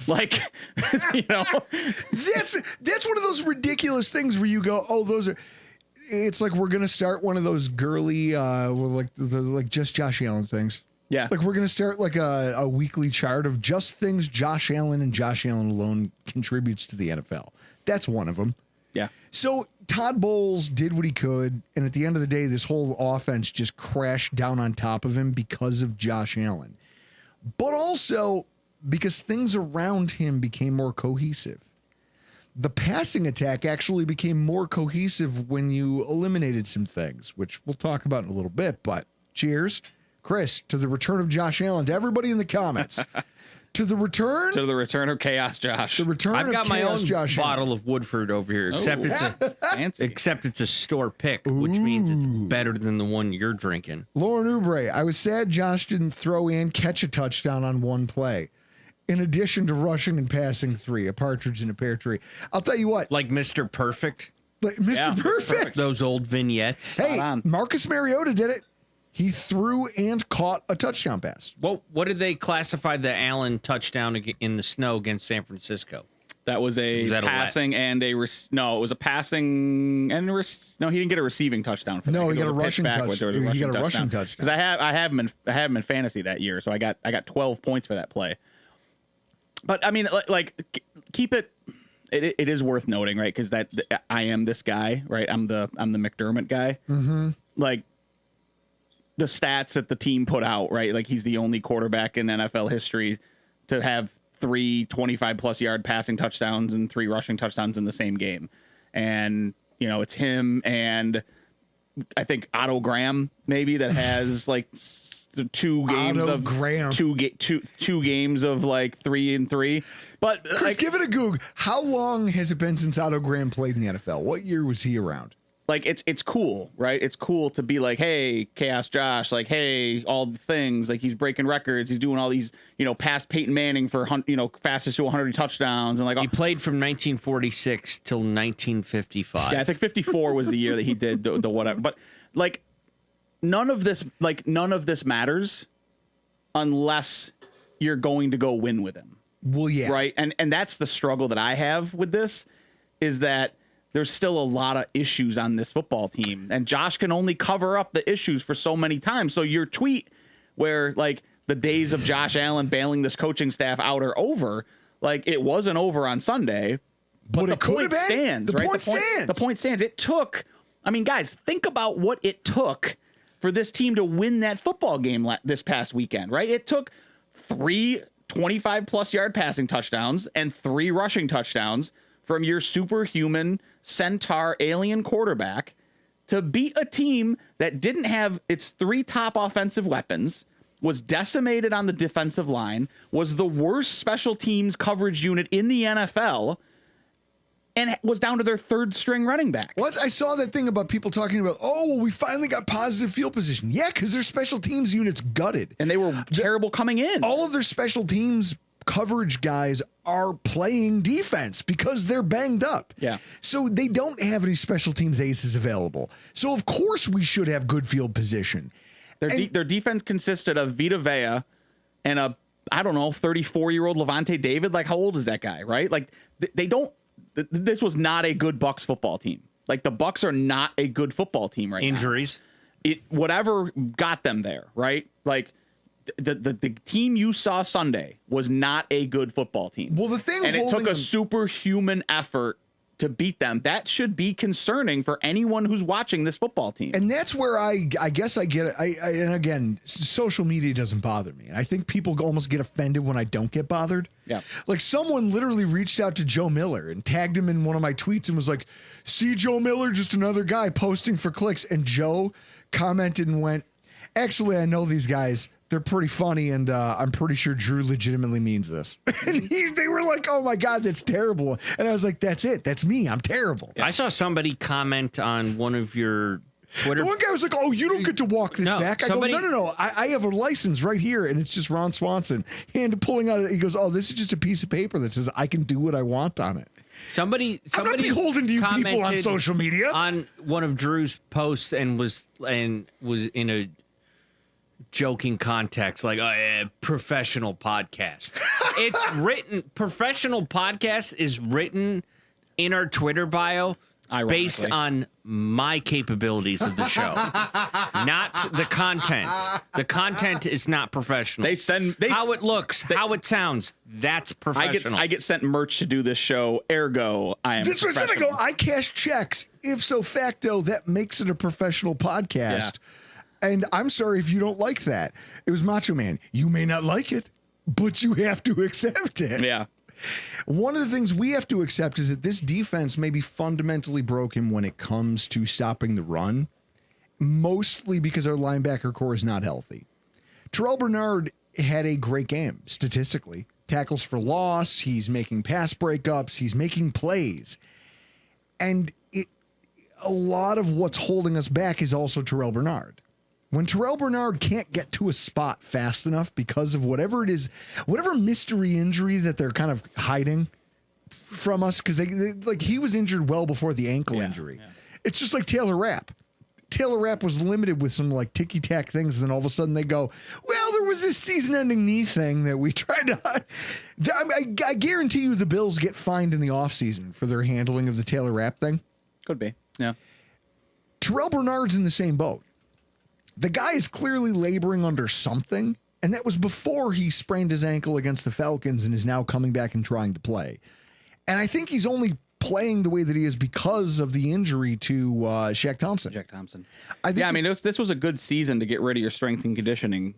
Like, That's one of those ridiculous things where you go, oh, those are. It's like we're gonna start one of those girly, like just Josh Allen things. Yeah. Like we're gonna start like a weekly chart of just things Josh Allen and Josh Allen alone contributes to the NFL. That's one of them. Yeah. So Todd Bowles did what he could, and at the end of the day, this whole offense just crashed down on top of him because of Josh Allen, but also because things around him became more cohesive. The passing attack actually became more cohesive when you eliminated some things, which we'll talk about in a little bit, but cheers, Chris, to the return of Josh Allen, to everybody in the comments. To the return of Chaos Josh. The return I've of got my Chaos own Josh bottle Allen. of Woodford over here, except Fancy. it's a store pick, which means it's better than the one you're drinking. Lauren Oubre, I was sad Josh didn't throw and catch a touchdown on one play. In addition to rushing and passing 3, a partridge in a pear tree. I'll tell you what. Like Mr. Perfect, Like Mr. Perfect. those old vignettes. Hey, on. Marcus Mariota did it. He threw and caught a touchdown pass. What did they classify the Allen touchdown in the snow against San Francisco? That was a passing and a no. It was a passing and no. He didn't get a receiving touchdown for that. No, he It got was a rushing pitch backwards. touchdown. There was He got a rushing touchdown. touchdown. Because I have him in fantasy that year, so I got 12 points for that play. But I mean, like keep it. It is worth noting, right? Because I am this guy, right? I'm the McDermott guy. Mm-hmm. Like the stats that the team put out, right? Like he's the only quarterback in NFL history to have 3 25+ yard passing touchdowns and 3 rushing touchdowns in the same game. And, it's him and I think Otto Graham maybe that has like 2 games Otto of Graham. two games of like 3 and 3. But Chris, give it a goog. How long has it been since Otto Graham played in the NFL? What year was he around? like it's cool, right? It's cool to be like, hey, Chaos Josh, like, hey, all the things, like he's breaking records, he's doing all these, past Peyton Manning for, fastest to 100 touchdowns, and like He played from 1946 till 1955. yeah, I think 54 was the year that he did the whatever. But like none of this matters unless you're going to go win with him. Well, yeah. Right. And that's the struggle that I have with this, is that there's still a lot of issues on this football team, and Josh can only cover up the issues for so many times. So your tweet where like the days of Josh Allen bailing this coaching staff out are over, like it wasn't over on Sunday, but the it could point have been. stands, The right? point stands. The point stands. It took, guys, think about what it took for this team to win that football game this past weekend, right? It took 3 25+ yard passing touchdowns and 3 rushing touchdowns from your superhuman centaur alien quarterback to beat a team that didn't have its 3 top offensive weapons, was decimated on the defensive line, was the worst special teams coverage unit in the NFL, and was down to their 3rd string running back. Once I saw that thing about people talking about, we finally got positive field position. Yeah, because their special teams units gutted. And they were terrible coming in. All of their special teams coverage guys are playing defense because they're banged up. Yeah. So they don't have any special teams aces available. So of course we should have good field position. Their defense consisted of Vita Vea and a, I don't know, 34-year-old Levante David. Like, how old is that guy, right? Like, they don't, this was not a good Bucs football team. Like, the Bucs are not a good football team right now. Injuries. Whatever got them there, right? Like, the team you saw Sunday was not a good football team. Well, the thing, and it took a superhuman effort to beat them. That should be concerning for anyone who's watching this football team. And that's where I guess I get it. And again, social media doesn't bother me. And I think people almost get offended when I don't get bothered. Yeah. Like someone literally reached out to Joe Miller and tagged him in one of my tweets and was like, "See Joe Miller, just another guy posting for clicks." And Joe commented and went, "Actually, I know these guys. They're pretty funny, and I'm pretty sure Drew legitimately means this." And they were like, "Oh my God, that's terrible." And I was like, "That's it. That's me. I'm terrible." I saw somebody comment on one of your Twitter. The one guy was like, "Oh, you don't get to walk this No, back." I somebody- go, "No. I have a license right here, and it's just Ron Swanson." And pulling out, he goes, "Oh, this is just a piece of paper that says I can do what I want on it." Somebody I'm not beholden to you people on commented social media. on one of Drew's posts and was in a joking context, like professional podcast. It's written, professional podcast is written in our Twitter bio based Ironically. on my capabilities of the show, not the content. The content is not professional. How it looks, how it sounds, that's professional. I get sent merch to do this show, ergo I am That's what I said. I professional. go, I cash checks. If so facto, that makes it a professional podcast. And I'm sorry if you don't like that. It was Macho Man. You may not like it, but you have to accept it. Yeah. One of the things we have to accept is that this defense may be fundamentally broken when it comes to stopping the run, mostly because our linebacker core is not healthy. Terrell Bernard had a great game statistically. Tackles for loss, he's making pass breakups, he's making plays. And a lot of what's holding us back is also Terrell Bernard. When Terrell Bernard can't get to a spot fast enough because of whatever it is, whatever mystery injury that they're kind of hiding from us, because they like he was injured well before the ankle injury. Yeah. It's just like Taylor Rapp. Taylor Rapp was limited with some like ticky-tack things, and then all of a sudden they go, well, there was this season-ending knee thing that we tried to hide. I guarantee you the Bills get fined in the offseason for their handling of the Taylor Rapp thing. Could be. Yeah. Terrell Bernard's in the same boat. The guy is clearly laboring under something, and that was before he sprained his ankle against the Falcons and is now coming back and trying to play. And I think he's only playing the way that he is because of the injury to Shaq Thompson. Jack Thompson. I mean, this was a good season to get rid of your strength and conditioning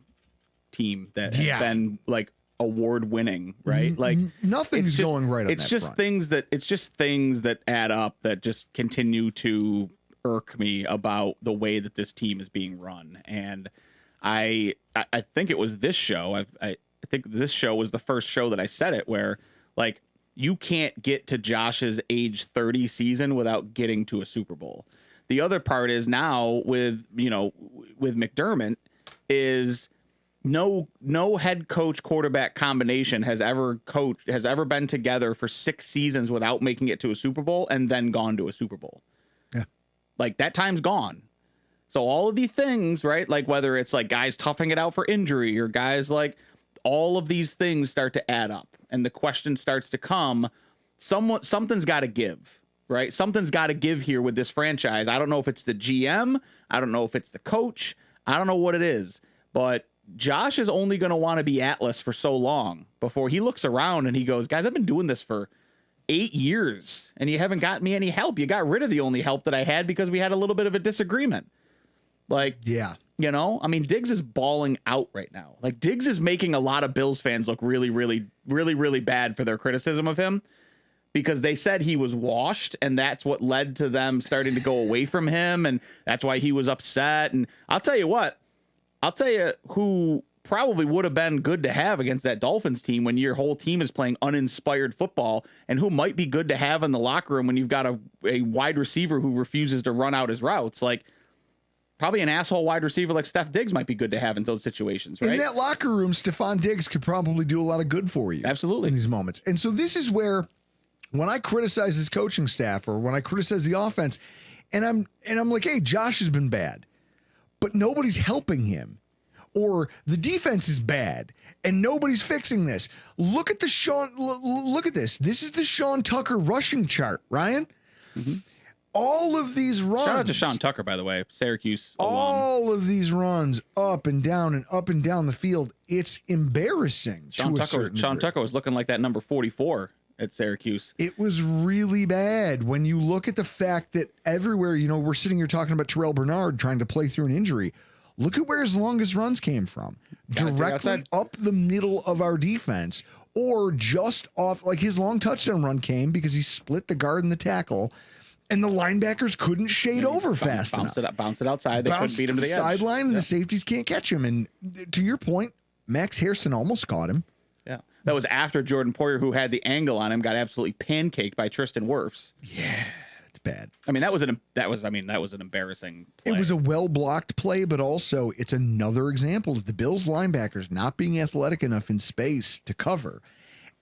team that had been like award winning, right? Like nothing's going right on it's that just front. it's just things that add up that just continue to irk me about the way that this team is being run. And I think it was this show. I think this show was the first show that I said it where like you can't get to Josh's age 30 season without getting to a Super Bowl. The other part is now with McDermott is no head coach quarterback combination has ever been together for 6 seasons without making it to a Super Bowl and then gone to a Super Bowl. Like that time's gone. So all of these things, right? Like whether it's like guys toughing it out for injury or guys like all of these things start to add up and the question starts to come, something's got to give, right? Something's got to give here with this franchise. I don't know if it's the GM. I don't know if it's the coach. I don't know what it is, but Josh is only going to want to be Atlas for so long before he looks around and he goes, guys, I've been doing this for 8 years and you haven't got me any help. You got rid of the only help that I had because we had a little bit of a disagreement. Like, yeah, you know, I mean, Diggs is balling out right now. Like Diggs is making a lot of Bills fans look really, really, really, really bad for their criticism of him because they said he was washed and that's what led to them starting to go away from him. And that's why he was upset. And I'll tell you who probably would have been good to have against that Dolphins team when your whole team is playing uninspired football and who might be good to have in the locker room when you've got a wide receiver who refuses to run out his routes. Like probably an asshole wide receiver like Steph Diggs might be good to have in those situations, right? In that locker room, Stephon Diggs could probably do a lot of good for you. Absolutely. In these moments. And so this is where when I criticize his coaching staff or when I criticize the offense, and I'm like, hey, Josh has been bad, but nobody's helping him. Or the defense is bad and nobody's fixing this. Look at look at this. This is the Sean Tucker rushing chart, Ryan. Mm-hmm. All of these runs. Shout out to Sean Tucker, by the way, Syracuse alum. All of these runs up and down the field. It's embarrassing. Sean Tucker was looking like that number 44 at Syracuse. It was really bad when you look at the fact that everywhere, we're sitting here talking about Terrell Bernard trying to play through an injury. Look at where his longest runs came from. Directly up the middle of our defense or just off. Like his long touchdown run came because he split the guard and the tackle and the linebackers couldn't shade over fast enough. Bounce it outside. They couldn't beat him to the edge. Sideline and the safeties can't catch him. And to your point, Max Hairston almost caught him. Yeah. That was after Jordan Poyer, who had the angle on him, got absolutely pancaked by Tristan Wirfs. Yeah. Bad. I mean, that was an embarrassing play. It was a well-blocked play, but also it's another example of the Bills linebackers not being athletic enough in space to cover.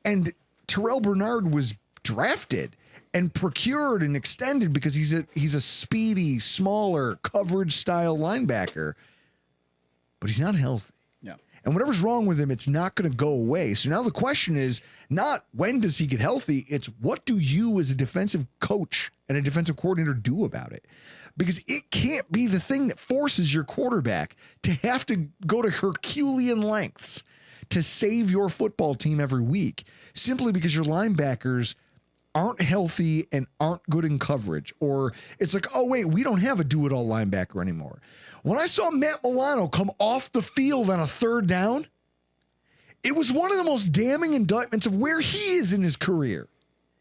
And Terrell Bernard was drafted and procured and extended because he's a speedy, smaller, coverage style linebacker, but he's not healthy. Yeah. And whatever's wrong with him, it's not going to go away. So now the question is not when does he get healthy? It's what do you as a defensive coach and a defensive coordinator do about it? Because it can't be the thing that forces your quarterback to have to go to Herculean lengths to save your football team every week simply because your linebackers aren't healthy and aren't good in coverage. Or it's like, oh, wait, we don't have a do-it-all linebacker anymore. When I saw Matt Milano come off the field on a third down, it was one of the most damning indictments of where he is in his career.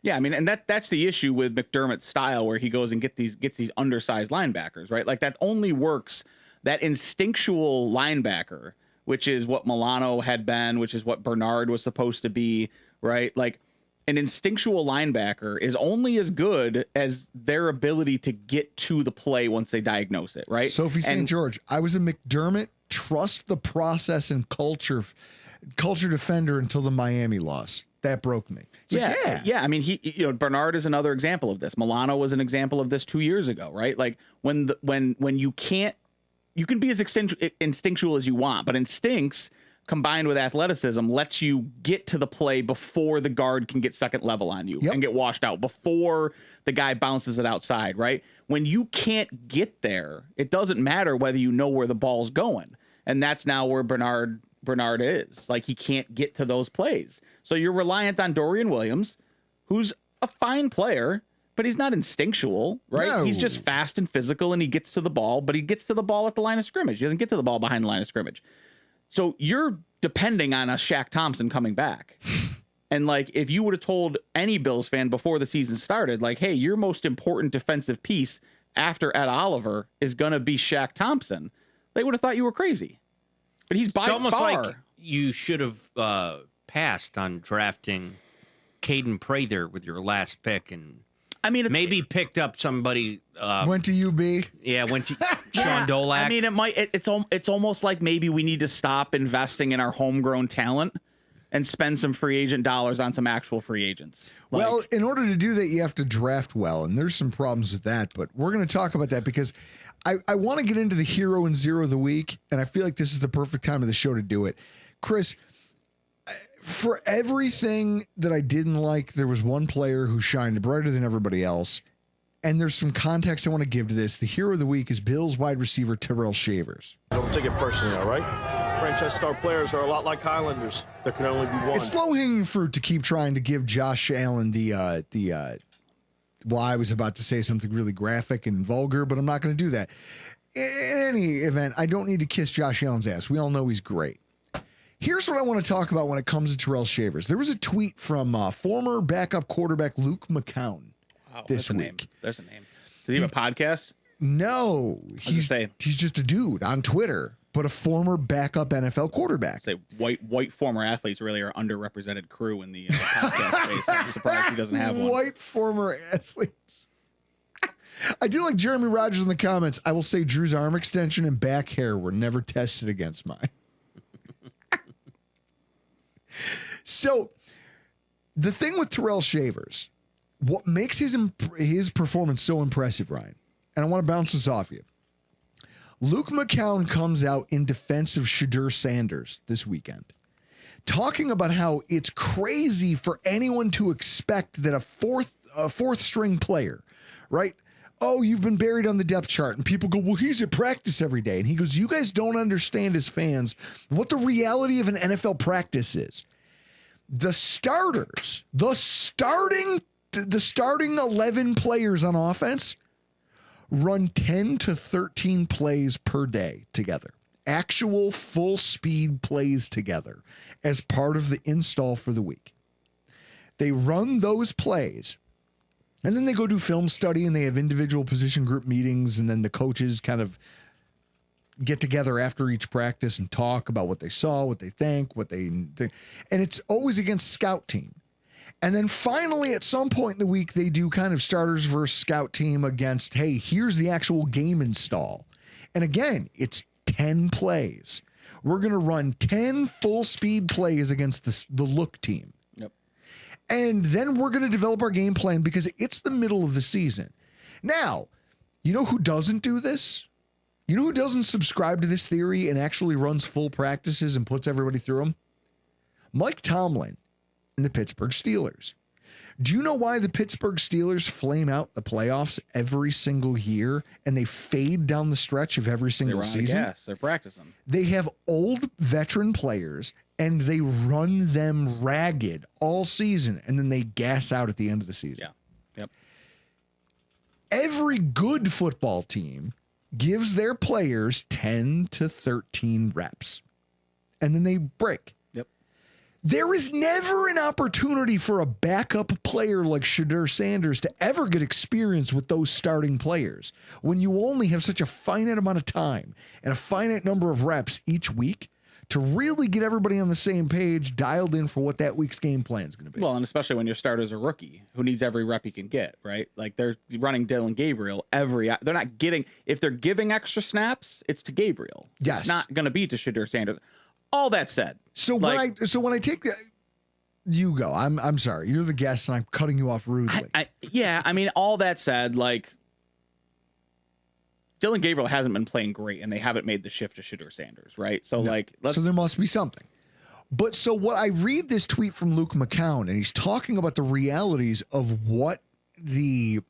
Yeah, I mean, and that's the issue with McDermott's style where he goes and gets these undersized linebackers, right? Like that only works, that instinctual linebacker, which is what Milano had been, which is what Bernard was supposed to be, right? Like an instinctual linebacker is only as good as their ability to get to the play once they diagnose it, right? Sophie St. George, I was a McDermott trust the process and culture defender until the Miami loss. That broke me. Yeah. I mean, Bernard is another example of this. Milano was an example of this 2 years ago, right? Like when you can be as instinctual as you want, but instincts combined with athleticism lets you get to the play before the guard can get second level on you and get washed out, before the guy bounces it outside, right? When you can't get there, it doesn't matter whether you know where the ball's going. And that's now where Bernard is. Like, he can't get to those plays. So you're reliant on Dorian Williams, who's a fine player, but he's not instinctual, right? No. He's just fast and physical, and he gets to the ball, but he gets to the ball at the line of scrimmage. He doesn't get to the ball behind the line of scrimmage. So you're depending on a Shaq Thompson coming back. And like, if you would have told any Bills fan before the season started, like, hey, your most important defensive piece after Ed Oliver is going to be Shaq Thompson, they would have thought you were crazy. But he's by it's almost far. Like you should have passed on drafting Caden Prather with your last pick, and maybe picked up somebody. Went to UB. Yeah, went to Sean Dolak. I mean, it's almost like maybe we need to stop investing in our homegrown talent and spend some free agent dollars on some actual free agents. Well, in order to do that, you have to draft well, and there's some problems with that, but we're going to talk about that because I want to get into the hero and zero of the week, and I feel like this is the perfect time of the show to do it. Chris, for everything that I didn't like, there was one player who shined brighter than everybody else, and there's some context I want to give to this. The hero of the week is Bills wide receiver Terrell Shavers. Don't take it personally, all right? Franchise star players are a lot like Highlanders. There can only be one. It's low-hanging fruit to keep trying to give Josh Allen well, I was about to say something really graphic and vulgar, but I'm not going to do that. In any event, I don't need to kiss Josh Allen's ass. We all know he's great. Here's what I want to talk about when it comes to Terrell Shavers. There was a tweet from former backup quarterback Luke McCown this week. There's a name. Does he have a podcast? No, he's just a dude on Twitter, but a former backup NFL quarterback. Say white former athletes really are underrepresented crew in the podcast space. I'm surprised he doesn't have one. White former athletes. I do like Jeremy Rogers in the comments. I will say Drew's arm extension and back hair were never tested against mine. So the thing with Terrell Shavers, what makes his performance so impressive, Ryan, and I want to bounce this off you. Luke McCown comes out in defense of Shadur Sanders this weekend, talking about how it's crazy for anyone to expect that a fourth string player, right? Oh, you've been buried on the depth chart. And people go, well, he's at practice every day. And he goes, you guys don't understand as fans what the reality of an NFL practice is. The starters, the starting 11 players on offense run 10 to 13 plays per day together. Actual full speed plays together as part of the install for the week. They run those plays and then they go do film study and they have individual position group meetings. And then the coaches kind of get together after each practice and talk about what they saw, what they think, and it's always against scout team. And then finally, at some point in the week, they do kind of starters versus scout team against, hey, here's the actual game install. And again, it's 10 plays. We're going to run 10 full speed plays against the look team. Yep. And then we're going to develop our game plan because it's the middle of the season. Now, you know who doesn't do this? You know who doesn't subscribe to this theory and actually runs full practices and puts everybody through them? Mike Tomlin and the Pittsburgh Steelers. Do you know why the Pittsburgh Steelers flame out the playoffs every single year and they fade down the stretch of every single season? Yes, they're practicing. They have old veteran players and they run them ragged all season and then they gas out at the end of the season. Yeah. Yep. Every good football team gives their players 10 to 13 reps and then they break. There is never an opportunity for a backup player like Shadur Sanders to ever get experience with those starting players when you only have such a finite amount of time and a finite number of reps each week to really get everybody on the same page, dialed in for what that week's game plan is going to be. Well, and especially when your starter's a rookie who needs every rep he can get, right? Like they're running Dylan Gabriel they're not getting, if they're giving extra snaps, it's to Gabriel. Yes. It's not going to be to Shadur Sanders. All that said. So when I take the, you go, I'm sorry, you're the guest and I'm cutting you off rudely. I mean, all that said, like Dylan Gabriel hasn't been playing great and they haven't made the shift to Shadur Sanders, right? So so there must be something. But so what I read this tweet from Luke McCown and he's talking about the realities of what the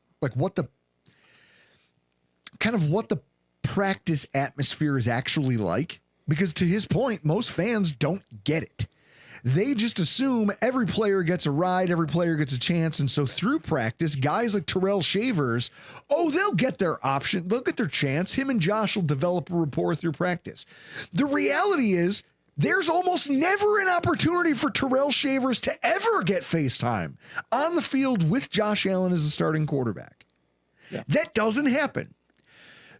practice atmosphere is actually like. Because to his point, most fans don't get it. They just assume every player gets a ride, every player gets a chance. And so through practice, guys like Terrell Shavers, they'll get their option. They'll get their chance. Him and Josh will develop a rapport through practice. The reality is there's almost never an opportunity for Terrell Shavers to ever get FaceTime on the field with Josh Allen as the starting quarterback. Yeah. That doesn't happen.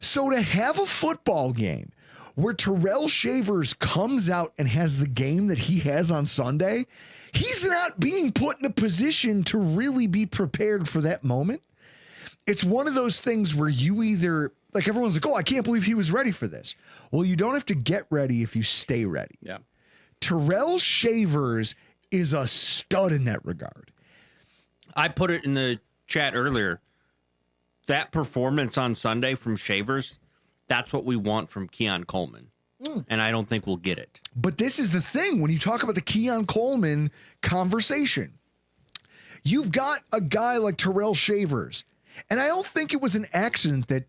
So to have a football game where Terrell Shavers comes out and has the game that he has on Sunday, he's not being put in a position to really be prepared for that moment. It's one of those things where you either, like everyone's like, I can't believe he was ready for this. Well, you don't have to get ready if you stay ready. Yeah. Terrell Shavers is a stud in that regard. I put it in the chat earlier. That performance on Sunday from Shavers, that's what we want from Keon Coleman. And I don't think we'll get it. But this is the thing. When you talk about the Keon Coleman conversation, you've got a guy like Terrell Shavers. And I don't think it was an accident that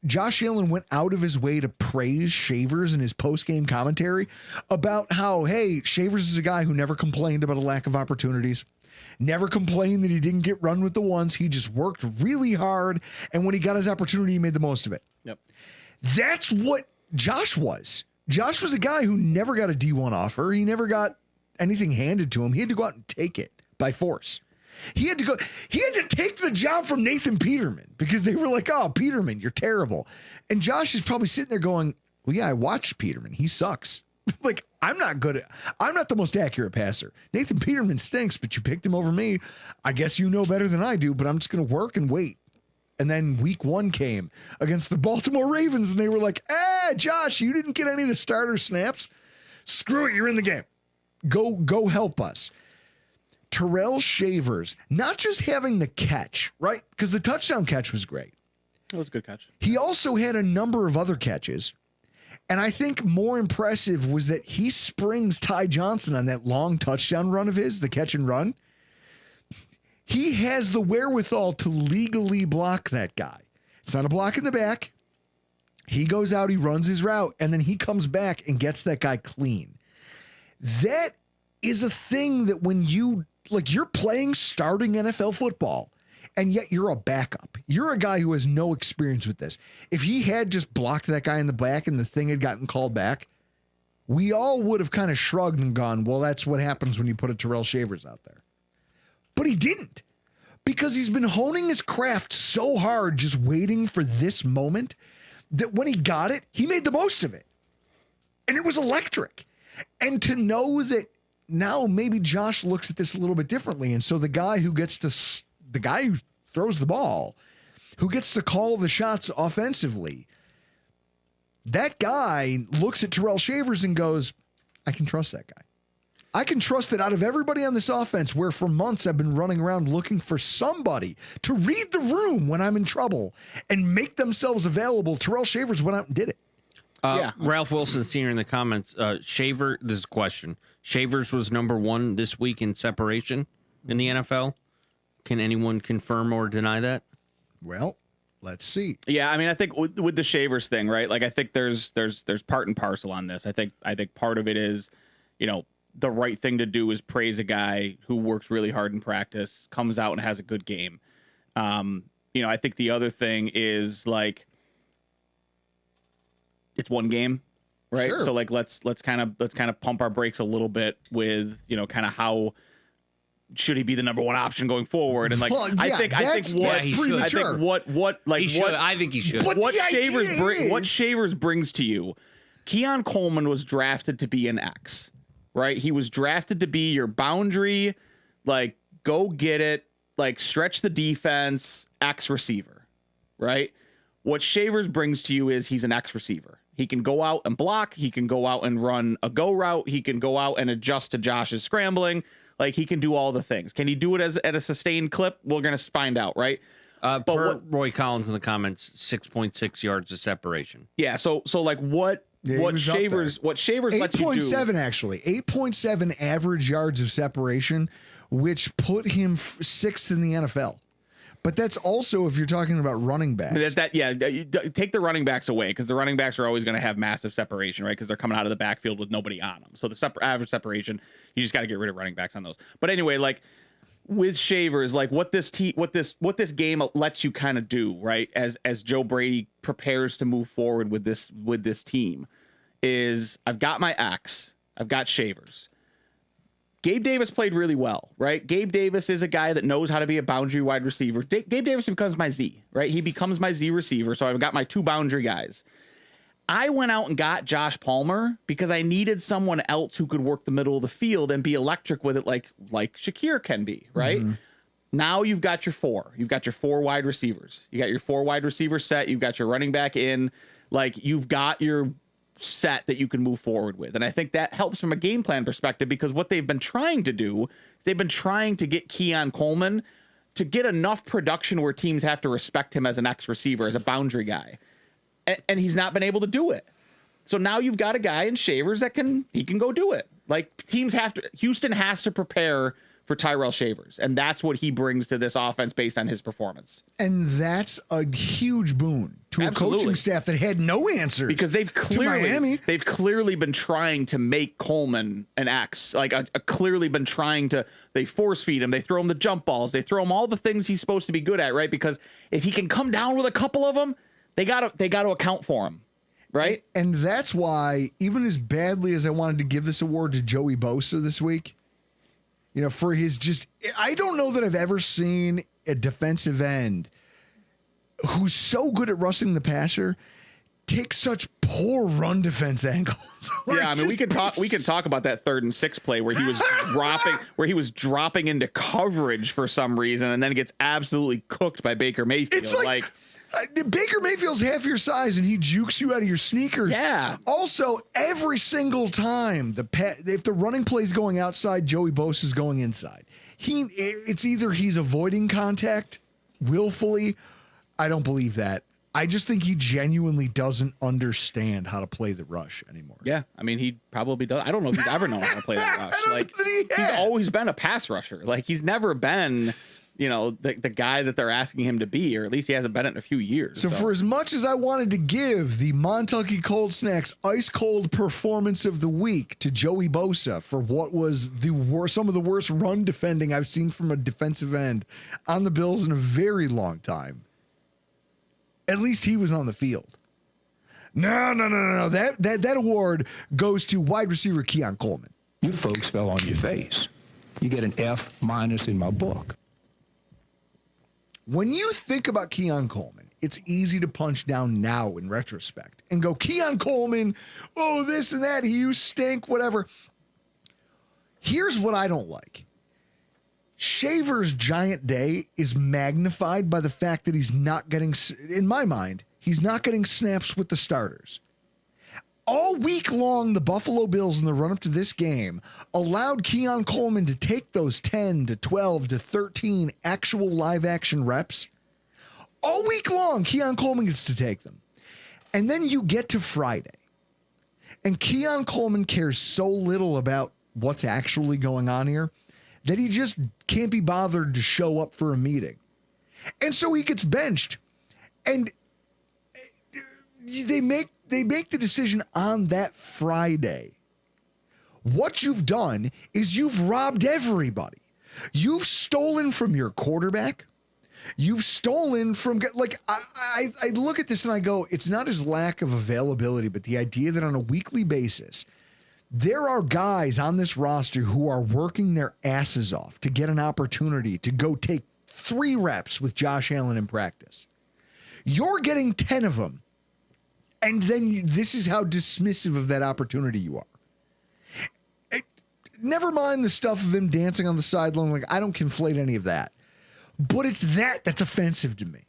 Josh Allen went out of his way to praise Shavers in his post-game commentary about how, hey, Shavers is a guy who never complained about a lack of opportunities. Never complained that he didn't get run with the ones. He just worked really hard. And when he got his opportunity, he made the most of it. Yep. That's what Josh was. Josh was a guy who never got a D1 offer. He never got anything handed to him. He had to go out and take it by force. He had to take the job from Nathan Peterman because they were like, oh, Peterman, you're terrible. And Josh is probably sitting there going, well, yeah, I watched Peterman. He sucks. Like, I'm not the most accurate passer. Nathan Peterman stinks, but you picked him over me. I guess you know better than I do, but I'm just going to work and wait. And then week 1 came against the Baltimore Ravens, and they were like, Josh, you didn't get any of the starter snaps. Screw it, you're in the game. Go help us. Terrell Shavers, not just having the catch, right? Because the touchdown catch was great. That was a good catch. He also had a number of other catches. And I think more impressive was that he springs Ty Johnson on that long touchdown run of his, the catch and run. He has the wherewithal to legally block that guy. It's not a block in the back. He goes out, he runs his route, and then he comes back and gets that guy clean. That is a thing that when you're playing starting NFL football, and yet you're a backup. You're a guy who has no experience with this. If he had just blocked that guy in the back and the thing had gotten called back, we all would have kind of shrugged and gone, well, that's what happens when you put a Terrell Shavers out there. But he didn't, because he's been honing his craft so hard just waiting for this moment that when he got it, he made the most of it. And it was electric. And to know that now maybe Josh looks at this a little bit differently. And so the guy who throws the ball, who gets to call the shots offensively, that guy looks at Terrell Shavers and goes, I can trust that guy. I can trust that out of everybody on this offense, where for months I've been running around looking for somebody to read the room when I'm in trouble and make themselves available, Terrell Shavers went out and did it. Ralph Wilson Sr. in the comments, this is a question. Shavers was number 1 this week in separation in the NFL. Can anyone confirm or deny that? Well, let's see. Yeah, I mean, I think with the Shavers thing, right? Like, I think there's part and parcel on this. I think part of it is, the right thing to do is praise a guy who works really hard in practice, comes out and has a good game. I think the other thing is, like, it's one game, right? Sure. So, like, let's kind of pump our brakes a little bit with, kind of how should he be the number 1 option going forward? And, like, Well, I think premature. I think he should. But what Shavers brings to you, Keon Coleman was drafted to be an X, right? He was drafted to be your boundary, like, go get it, like, stretch the defense, X receiver, right? What Shavers brings to you is he's an X receiver. He can go out and block. He can go out and run a go route. He can go out and adjust to Josh's scrambling. Like, he can do all the things. Can he do it at a sustained clip? We're going to find out, right? But Roy Collins in the comments, 6.6 yards of separation. Yeah. So like what Shavers lets you do. 8.7 actually. 8.7 average yards of separation, which put him 6th in the NFL. But that's also if you're talking about running backs. Take the running backs away, because the running backs are always going to have massive separation, right? Because they're coming out of the backfield with nobody on them. So the average separation, you just got to get rid of running backs on those. But anyway, like with Shavers, like what this game lets you kind of do, right? As Joe Brady prepares to move forward with this team, is I've got my X, I've got Shavers. Gabe Davis played really well, right? Gabe Davis is a guy that knows how to be a boundary wide receiver. Gabe Davis becomes my Z, right? He becomes my Z receiver. So I've got my 2 boundary guys. I went out and got Josh Palmer because I needed someone else who could work the middle of the field and be electric with it like Shakir can be, right? Mm-hmm. Now you've got your 4. You've got your 4 wide receivers. You got your 4 wide receiver set. You've got your running back in. Like, you've got your set that you can move forward with. And I think that helps from a game plan perspective, because what they've been trying to do is they've been trying to get Keon Coleman to get enough production where teams have to respect him as an X receiver, as a boundary guy. And he's not been able to do it. So now you've got a guy in Shavers that can go do it. Like, Houston has to prepare for Tyrell Shavers, and that's what he brings to this offense based on his performance. And that's a huge boon to a coaching staff that had no answers, because they've clearly been trying to make Coleman an X. Like, clearly been trying to. They force feed him. They throw him the jump balls. They throw him all the things he's supposed to be good at, right? Because if he can come down with a couple of them, they got to account for him, right? And that's why, even as badly as I wanted to give this award to Joey Bosa this week, for his I don't know that I've ever seen a defensive end who's so good at rushing the passer take such poor run defense angles. Yeah, I mean, we can talk about that 3rd and 6 play where he was dropping into coverage for some reason, and then gets absolutely cooked by Baker Mayfield. It's like Baker Mayfield's half your size, and he jukes you out of your sneakers. Yeah. Also, every single time if the running play's going outside, Joey Bosa's going inside. It's either he's avoiding contact willfully. I don't believe that. I just think he genuinely doesn't understand how to play the rush anymore. Yeah, I mean, he probably does. I don't know if he's ever known how to play the rush. Like, he's always been a pass rusher. Like, he's never been, the guy that they're asking him to be, or at least he hasn't been it in a few years. So for as much as I wanted to give the Montucky Cold Snacks ice cold performance of the week to Joey Bosa for what was some of the worst run defending I've seen from a defensive end on the Bills in a very long time, at least he was on the field. No. That award goes to wide receiver Keon Coleman. You folks fell on your face. You get an F- in my book. When you think about Keon Coleman, it's easy to punch down now in retrospect and go, Keon Coleman, oh, this and that, you stink, whatever. Here's what I don't like. Shaver's giant day is magnified by the fact that he's not getting, in my mind, he's not getting snaps with the starters. All week long, the Buffalo Bills in the run-up to this game allowed Keon Coleman to take those 10 to 12 to 13 actual live-action reps. All week long, Keon Coleman gets to take them. And then you get to Friday, and Keon Coleman cares so little about what's actually going on here that he just can't be bothered to show up for a meeting. And so he gets benched. And they make the decision on that Friday. What you've done is you've robbed everybody. You've stolen from your quarterback. You've stolen from, like, I look at this and I go, it's not his lack of availability, but the idea that on a weekly basis, there are guys on this roster who are working their asses off to get an opportunity to go take 3 reps with Josh Allen in practice. You're getting 10 of them. And then this is how dismissive of that opportunity you are. Never mind the stuff of him dancing on the sideline. Like, I don't conflate any of that. But it's that's offensive to me.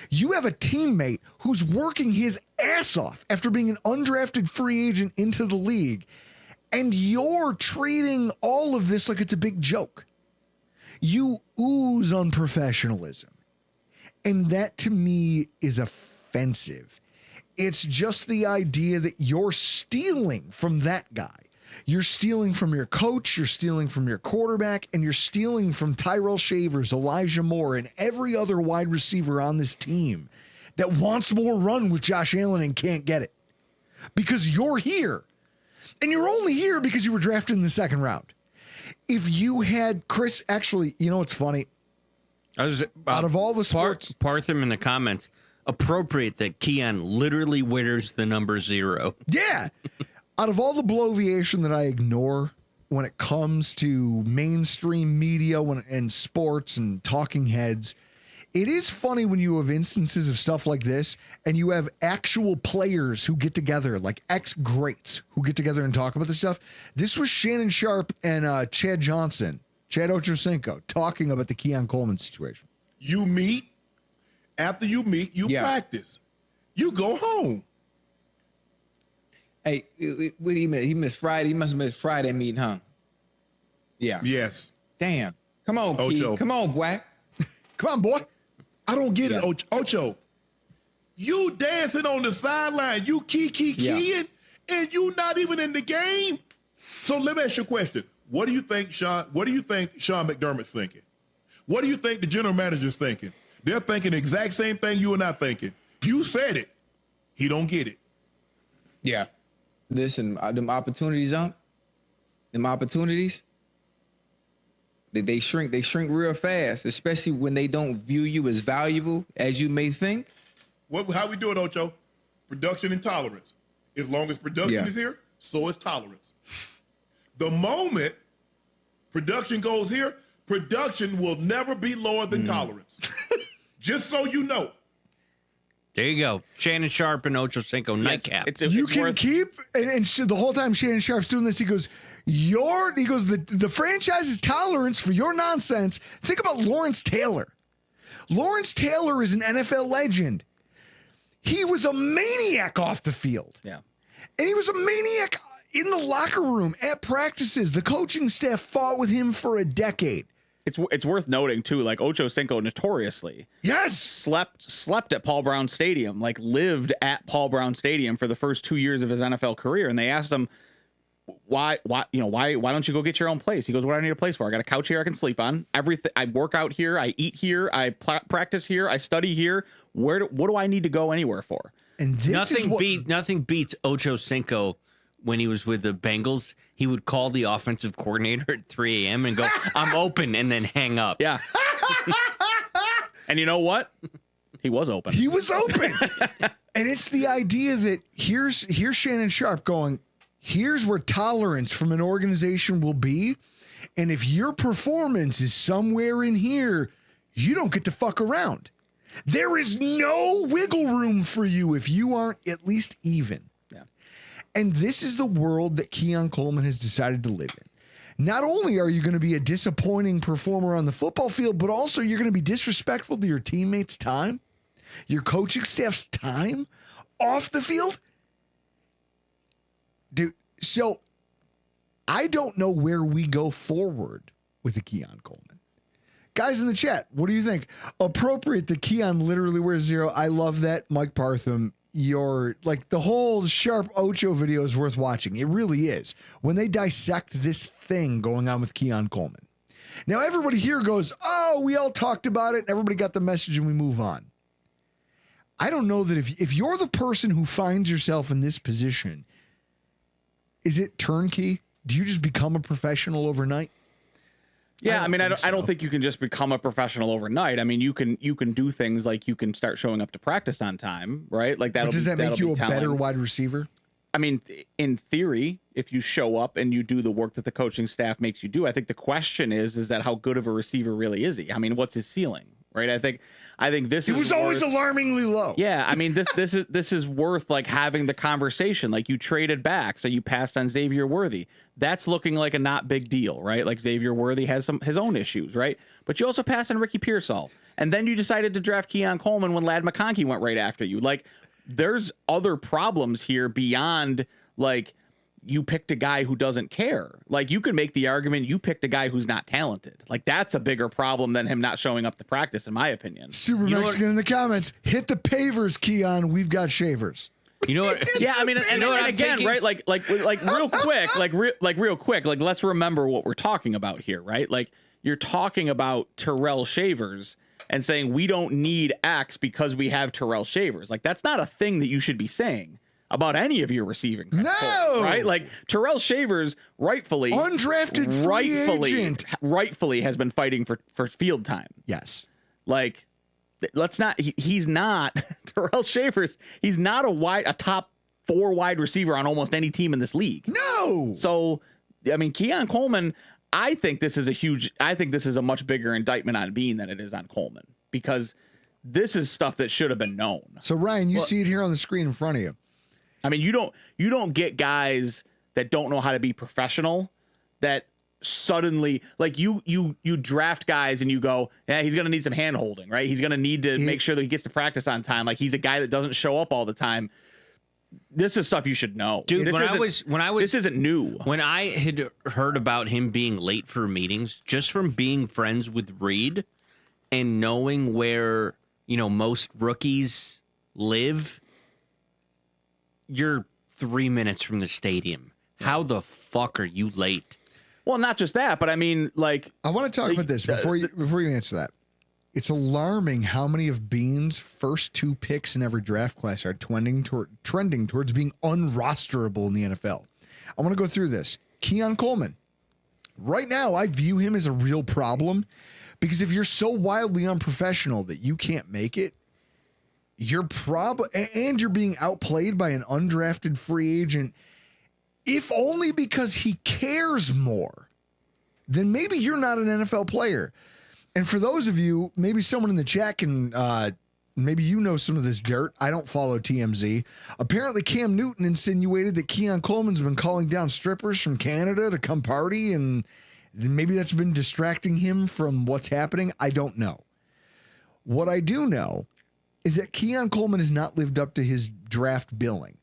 You have a teammate who's working his ass off after being an undrafted free agent into the league, and you're treating all of this like it's a big joke. You ooze unprofessionalism. And that, to me, is offensive. It's just the idea that you're stealing from that guy. You're stealing from your coach, you're stealing from your quarterback, and you're stealing from Tyrell Shavers, Elijah Moore, and every other wide receiver on this team that wants more run with Josh Allen and can't get it. Because you're here. And you're only here because you were drafted in the 2nd round. If you had Chris, actually, you know what's funny? Out of all the sports, Partham in the comments, appropriate that Keon literally wears the number 0. Yeah. Out of all the bloviation that I ignore when it comes to mainstream media and sports and talking heads, it is funny when you have instances of stuff like this and you have actual players who get together, like ex-greats who get together and talk about this stuff. This was Shannon Sharp and Chad Ochocinco, talking about the Keon Coleman situation. You meet. After you meet, you practice. You go home. Hey, what he missed? He missed Friday. He must have missed Friday meeting, huh? Yeah. Yes. Damn. Come on, Ocho. Key. Come on, boy. Come on, boy. I don't get it, Ocho. You dancing on the sideline. You keying, and you not even in the game. So let me ask you a question. What do you think Sean McDermott's thinking? What do you think the general manager's thinking? They're thinking the exact same thing you and I thinking. You said it. He don't get it. Yeah. Listen, them opportunities, they shrink real fast, especially when they don't view you as valuable as you may think. How we do it, Ocho? Production and tolerance. As long as production is here, so is tolerance. The moment production goes here, production will never be lower than tolerance. Just so you know. There you go. Shannon Sharp and Ocho Cinco nightcap. You can keep, and the whole time Shannon Sharp's doing this, he goes, the franchise's tolerance for your nonsense. Think about Lawrence Taylor. Lawrence Taylor is an NFL legend. He was a maniac off the field. Yeah. And he was a maniac in the locker room, at practices. The coaching staff fought with him for a decade. It's worth noting too, like Ocho Cinco notoriously slept at Paul Brown Stadium, like lived at Paul Brown Stadium for the first 2 years of his NFL career. And they asked him, why don't you go get your own place? He goes, what do I need a place for? I got a couch here I can sleep on. Everything. I work out here. I eat here. I practice here. I study here. What do I need to go anywhere for? And this nothing beats Ocho Cinco when he was with the Bengals. He would call the offensive coordinator at 3 a.m. and go, I'm open, and then hang up. Yeah. And you know what? He was open. He was open. And it's the idea that here's Shannon Sharp going, here's where tolerance from an organization will be. And if your performance is somewhere in here, you don't get to fuck around. There is no wiggle room for you if you aren't at least even. Yeah. And this is the world that Keon Coleman has decided to live in. Not only are you going to be a disappointing performer on the football field, but also you're going to be disrespectful to your teammates' time, your coaching staff's time off the field. Dude, so I don't know where we go forward with the Keon Coleman. Guys in the chat, what do you think? Appropriate that Keon literally wears 0. I love that. Mike Partham, the whole Sharp Ocho video is worth watching. It really is. When they dissect this thing going on with Keon Coleman. Now, everybody here goes, oh, we all talked about it, and everybody got the message, and we move on. I don't know that if you're the person who finds yourself in this position, is it turnkey? Do you just become a professional overnight? Yeah, I don't think you can just become a professional overnight. I mean, you can do things like you can start showing up to practice on time, right? Like that. Does that make you a better wide receiver? I mean, in theory, if you show up and you do the work that the coaching staff makes you do, I think the question is that how good of a receiver really is he? I mean, what's his ceiling, right? I think this it was always alarmingly low. Yeah, I mean, this is worth like having the conversation. Like you traded back, so you passed on Xavier Worthy. That's looking like a not big deal, right? Like Xavier Worthy has his own issues, right? But you also passed on Ricky Pearsall, and then you decided to draft Keon Coleman when Ladd McConkey went right after you. Like, there's other problems here beyond like you picked a guy who doesn't care. Like you could make the argument you picked a guy who's not talented. Like that's a bigger problem than him not showing up to practice, in my opinion. Super Mexican in the comments, hit the pavers, Keon. We've got shavers. You know what? Yeah, I mean, and again, thinking? Right? Like real quick. Like let's remember what we're talking about here, right? Like you're talking about Terrell Shavers and saying we don't need X because we have Terrell Shavers. Like that's not a thing that you should be saying about any of your receiving. No, right? Like Terrell Shavers, rightfully undrafted free agent, rightfully has been fighting for field time. Yes, like let's not. He's not Terrell Shavers. He's not a top 4 wide receiver on almost any team in this league. No. So I mean, Keon Coleman. I think this is a much bigger indictment on Bean than it is on Coleman, because this is stuff that should have been known. So Ryan, you see it here on the screen in front of you. I mean, you don't get guys that don't know how to be professional that suddenly like you draft guys and you go, yeah, he's going to need some hand holding, right? He's going to need to make sure that he gets to practice on time. Like he's a guy that doesn't show up all the time. This is stuff you should know. Dude, this isn't new. When I had heard about him being late for meetings, just from being friends with Reed and knowing where, most rookies live, you're 3 minutes from the stadium. How the fuck are you late? Well, not just that, but I mean, like, I want to talk about this before you answer that. It's alarming how many of Bean's first 2 picks in every draft class are trending towards being unrosterable in the NFL. I want to go through this. Keon Coleman. Right now, I view him as a real problem because if you're so wildly unprofessional that you can't make it, you're being outplayed by an undrafted free agent, if only because he cares more, then maybe you're not an NFL player. And for those of you, maybe someone in the chat can maybe you know some of this dirt. I don't follow TMZ. Apparently, Cam Newton insinuated that Keon Coleman's been calling down strippers from Canada to come party, and maybe that's been distracting him from what's happening. I don't know. What I do know is that Keon Coleman has not lived up to his draft billing.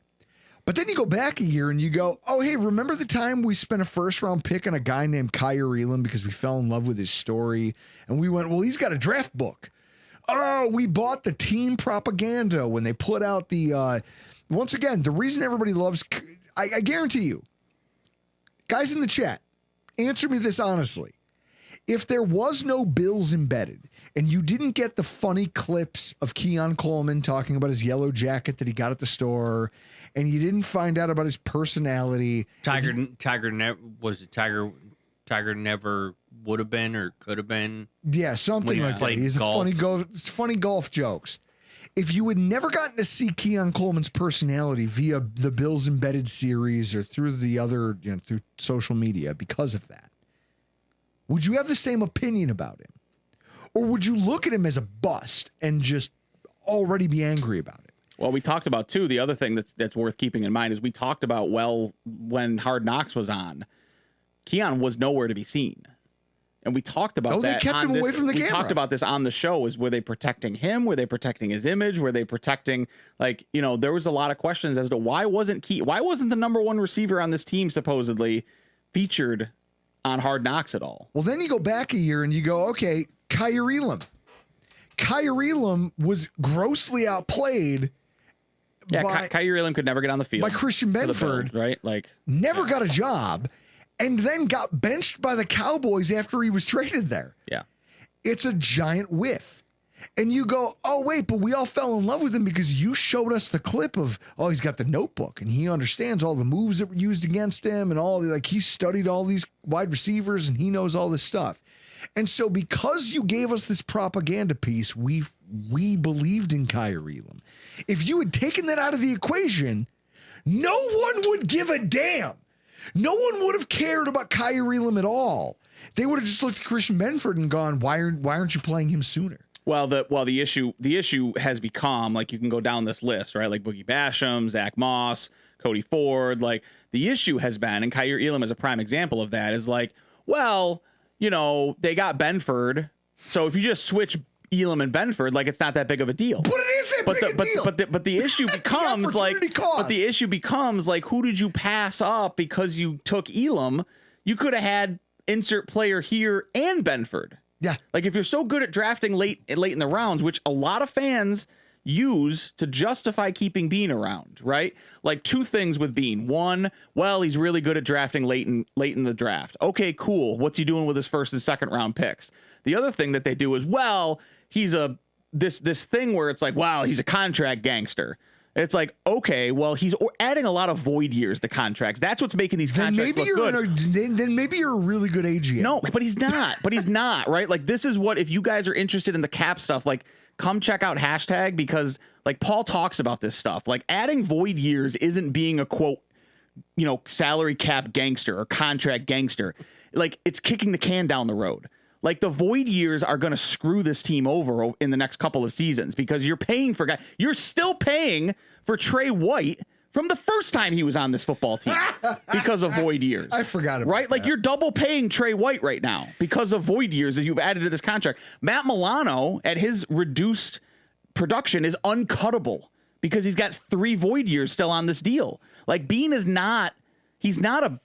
But then you go back a year and you go, oh, hey, remember the time we spent a first-round pick on a guy named Kyrie Elam because we fell in love with his story? And we went, well, he's got a draft book. Oh, we bought the team propaganda when they put out the, once again, the reason everybody loves, I guarantee you, guys in the chat, answer me this honestly. If there was no Bills embedded and you didn't get the funny clips of Keon Coleman talking about his yellow jacket that he got at the store, and you didn't find out about his personality, Tiger never would have been or could have been. yeah, something like that. He's golf. It's funny golf jokes. If you had never gotten to see Keon Coleman's personality via the Bills embedded series or through the other, through social media because of that, would you have the same opinion about him? Or would you look at him as a bust and just already be angry about it? Well, we talked about, too, the other thing that's worth keeping in mind is we talked about, when Hard Knocks was on, Keon was nowhere to be seen. And we talked about that. They kept him away from the camera. We talked about this on the show. Were they protecting him? Were they protecting his image? Were they protecting, there was a lot of questions as to why wasn't the number one receiver on this team supposedly featured on Hard Knocks at all? Well, then you go back a year and you go, okay, Kyrie Elam. Kyrie Elam was grossly outplayed. Yeah, Kyrie Elam could never get on the field. By Christian Benford. Right? Never got a job and then got benched by the Cowboys after he was traded there. Yeah. It's a giant whiff. And you go, oh, wait, but we all fell in love with him because you showed us the clip of, oh, he's got the notebook and he understands all the moves that were used against him and all, he studied all these wide receivers and he knows all this stuff. And so because you gave us this propaganda piece, we believed in Kyrie Elam. If you had taken that out of the equation, no one would give a damn. No one would have cared about Kyrie Elam at all. They would have just looked at Christian Benford and gone, why aren't you playing him sooner? Well, the issue has become, you can go down this list, right? Like Boogie Basham, Zach Moss, Cody Ford. The issue has been, and Kyrie Elam is a prime example of that, is they got Benford. So if you just switch Elam and Benford, it's not that big of a deal. But it is a big deal. But the issue becomes who did you pass up because you took Elam? You could have had insert player here and Benford. Yeah. If you're so good at drafting late in the rounds, which a lot of fans use to justify keeping Bean around, right? Two things with Bean. One, well, he's really good at drafting late in the draft. Okay, cool. What's he doing with his first and second round picks? The other thing that they do is, well, he's this thing where it's wow, he's a contract gangster. It's okay, well, he's adding a lot of void years to contracts. That's what's making these contracts look good. Then maybe you're a really good agent. No, but he's not, right? This is what, if you guys are interested in the cap stuff, come check out hashtag, because Paul talks about this stuff. Adding void years isn't being a quote, salary cap gangster or contract gangster. It's kicking the can down the road. The void years are going to screw this team over in the next couple of seasons because you're still paying for Trey White from the first time he was on this football team because of void years. I forgot about that. You're double paying Trey White right now because of void years that you've added to this contract. Matt Milano at his reduced production is uncuttable because he's got 3 void years still on this deal. Bean is not, he's not a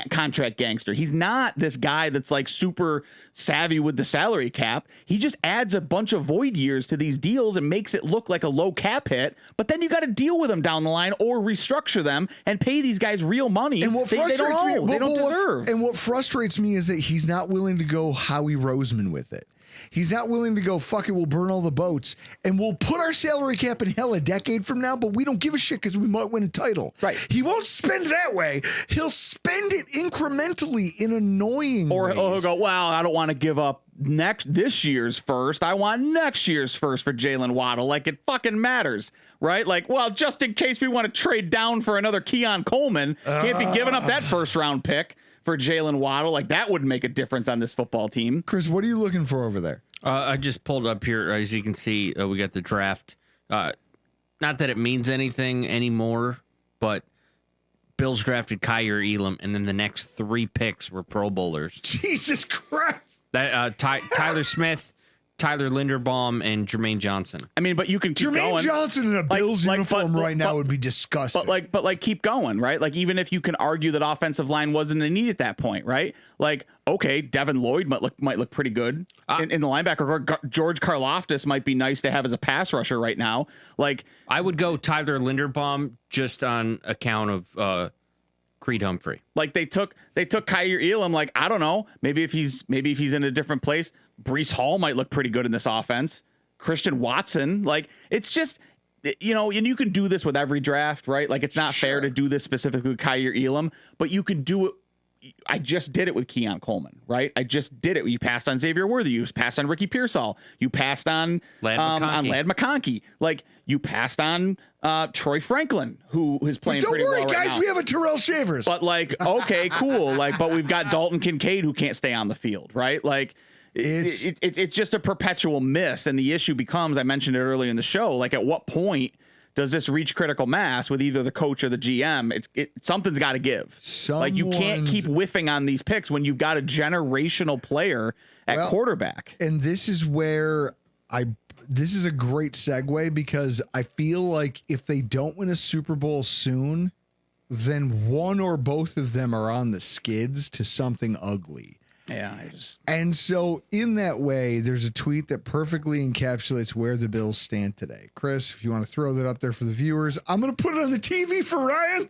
contract gangster. He's not this guy that's super savvy with the salary cap. He just adds a bunch of void years to these deals and makes it look like a low cap hit, but then you got to deal with them down the line or restructure them and pay these guys real money. And what they frustrates me, they don't deserve. And what frustrates me is that he's not willing to go Howie Roseman with it. He's not willing to go, fuck it, we'll burn all the boats and we'll put our salary cap in hell a decade from now, but we don't give a shit because we might win a title. Right. He won't spend that way. He'll spend it incrementally in annoying ways. Or he'll go, well, I don't want to give up this year's first. I want next year's first for Jalen Waddle. It fucking matters, right? Well, just in case we want to trade down for another Keon Coleman, can't be giving up that first round pick for Jalen Waddle. That wouldn't make a difference on this football team. Chris, what are you looking for over there? I just pulled up here. As you can see, we got the draft. Not that it means anything anymore, but Bills drafted Kyer Elam, and then the next 3 picks were Pro Bowlers. Jesus Christ. That Tyler Smith, Tyler Linderbaum, and Jermaine Johnson. I mean, but you can keep Jermaine going. Johnson in a Bills uniform but- right now would be disgusting. But keep going, right? Like, even if you can argue that offensive line wasn't a need at that point, right? Like, okay, Devin Lloyd might look pretty good in the linebacker. George Karlaftis might be nice to have as a pass rusher right now. Like, I would go Tyler Linderbaum just on account of Creed Humphrey. Like, they took Kyer Elam. Like, I don't know, maybe if he's in a different place, Breece Hall might look pretty good in this offense. Christian Watson, like, it's just, you know, and you can do this with every draft, right? Like, it's not fair to do this specifically with Kyer Elam, but you can do it. I just did it with Keon Coleman, right? I just did it. You passed on Xavier Worthy. You passed on Ricky Pearsall. You passed on Ladd McConkey. Like, you passed on Troy Franklin, who is playing pretty well right now. Don't worry, guys. We have a Terrell Shavers. But, like, okay, cool. Like, but we've got Dalton Kincaid who can't stay on the field, right? Like, it's just a perpetual miss. And the issue becomes, I mentioned it earlier in the show, like, at what point does this reach critical mass with either the coach or the GM? Something's got to give. Like, you can't keep whiffing on these picks when you've got a generational player at quarterback. And this is where this is a great segue, because I feel like if they don't win a Super Bowl soon, then one or both of them are on the skids to something ugly. Yeah, And so in that way, there's a tweet that perfectly encapsulates where the Bills stand today. Chris, if you want to throw that up there for the viewers, I'm going to put it on the TV for Ryan.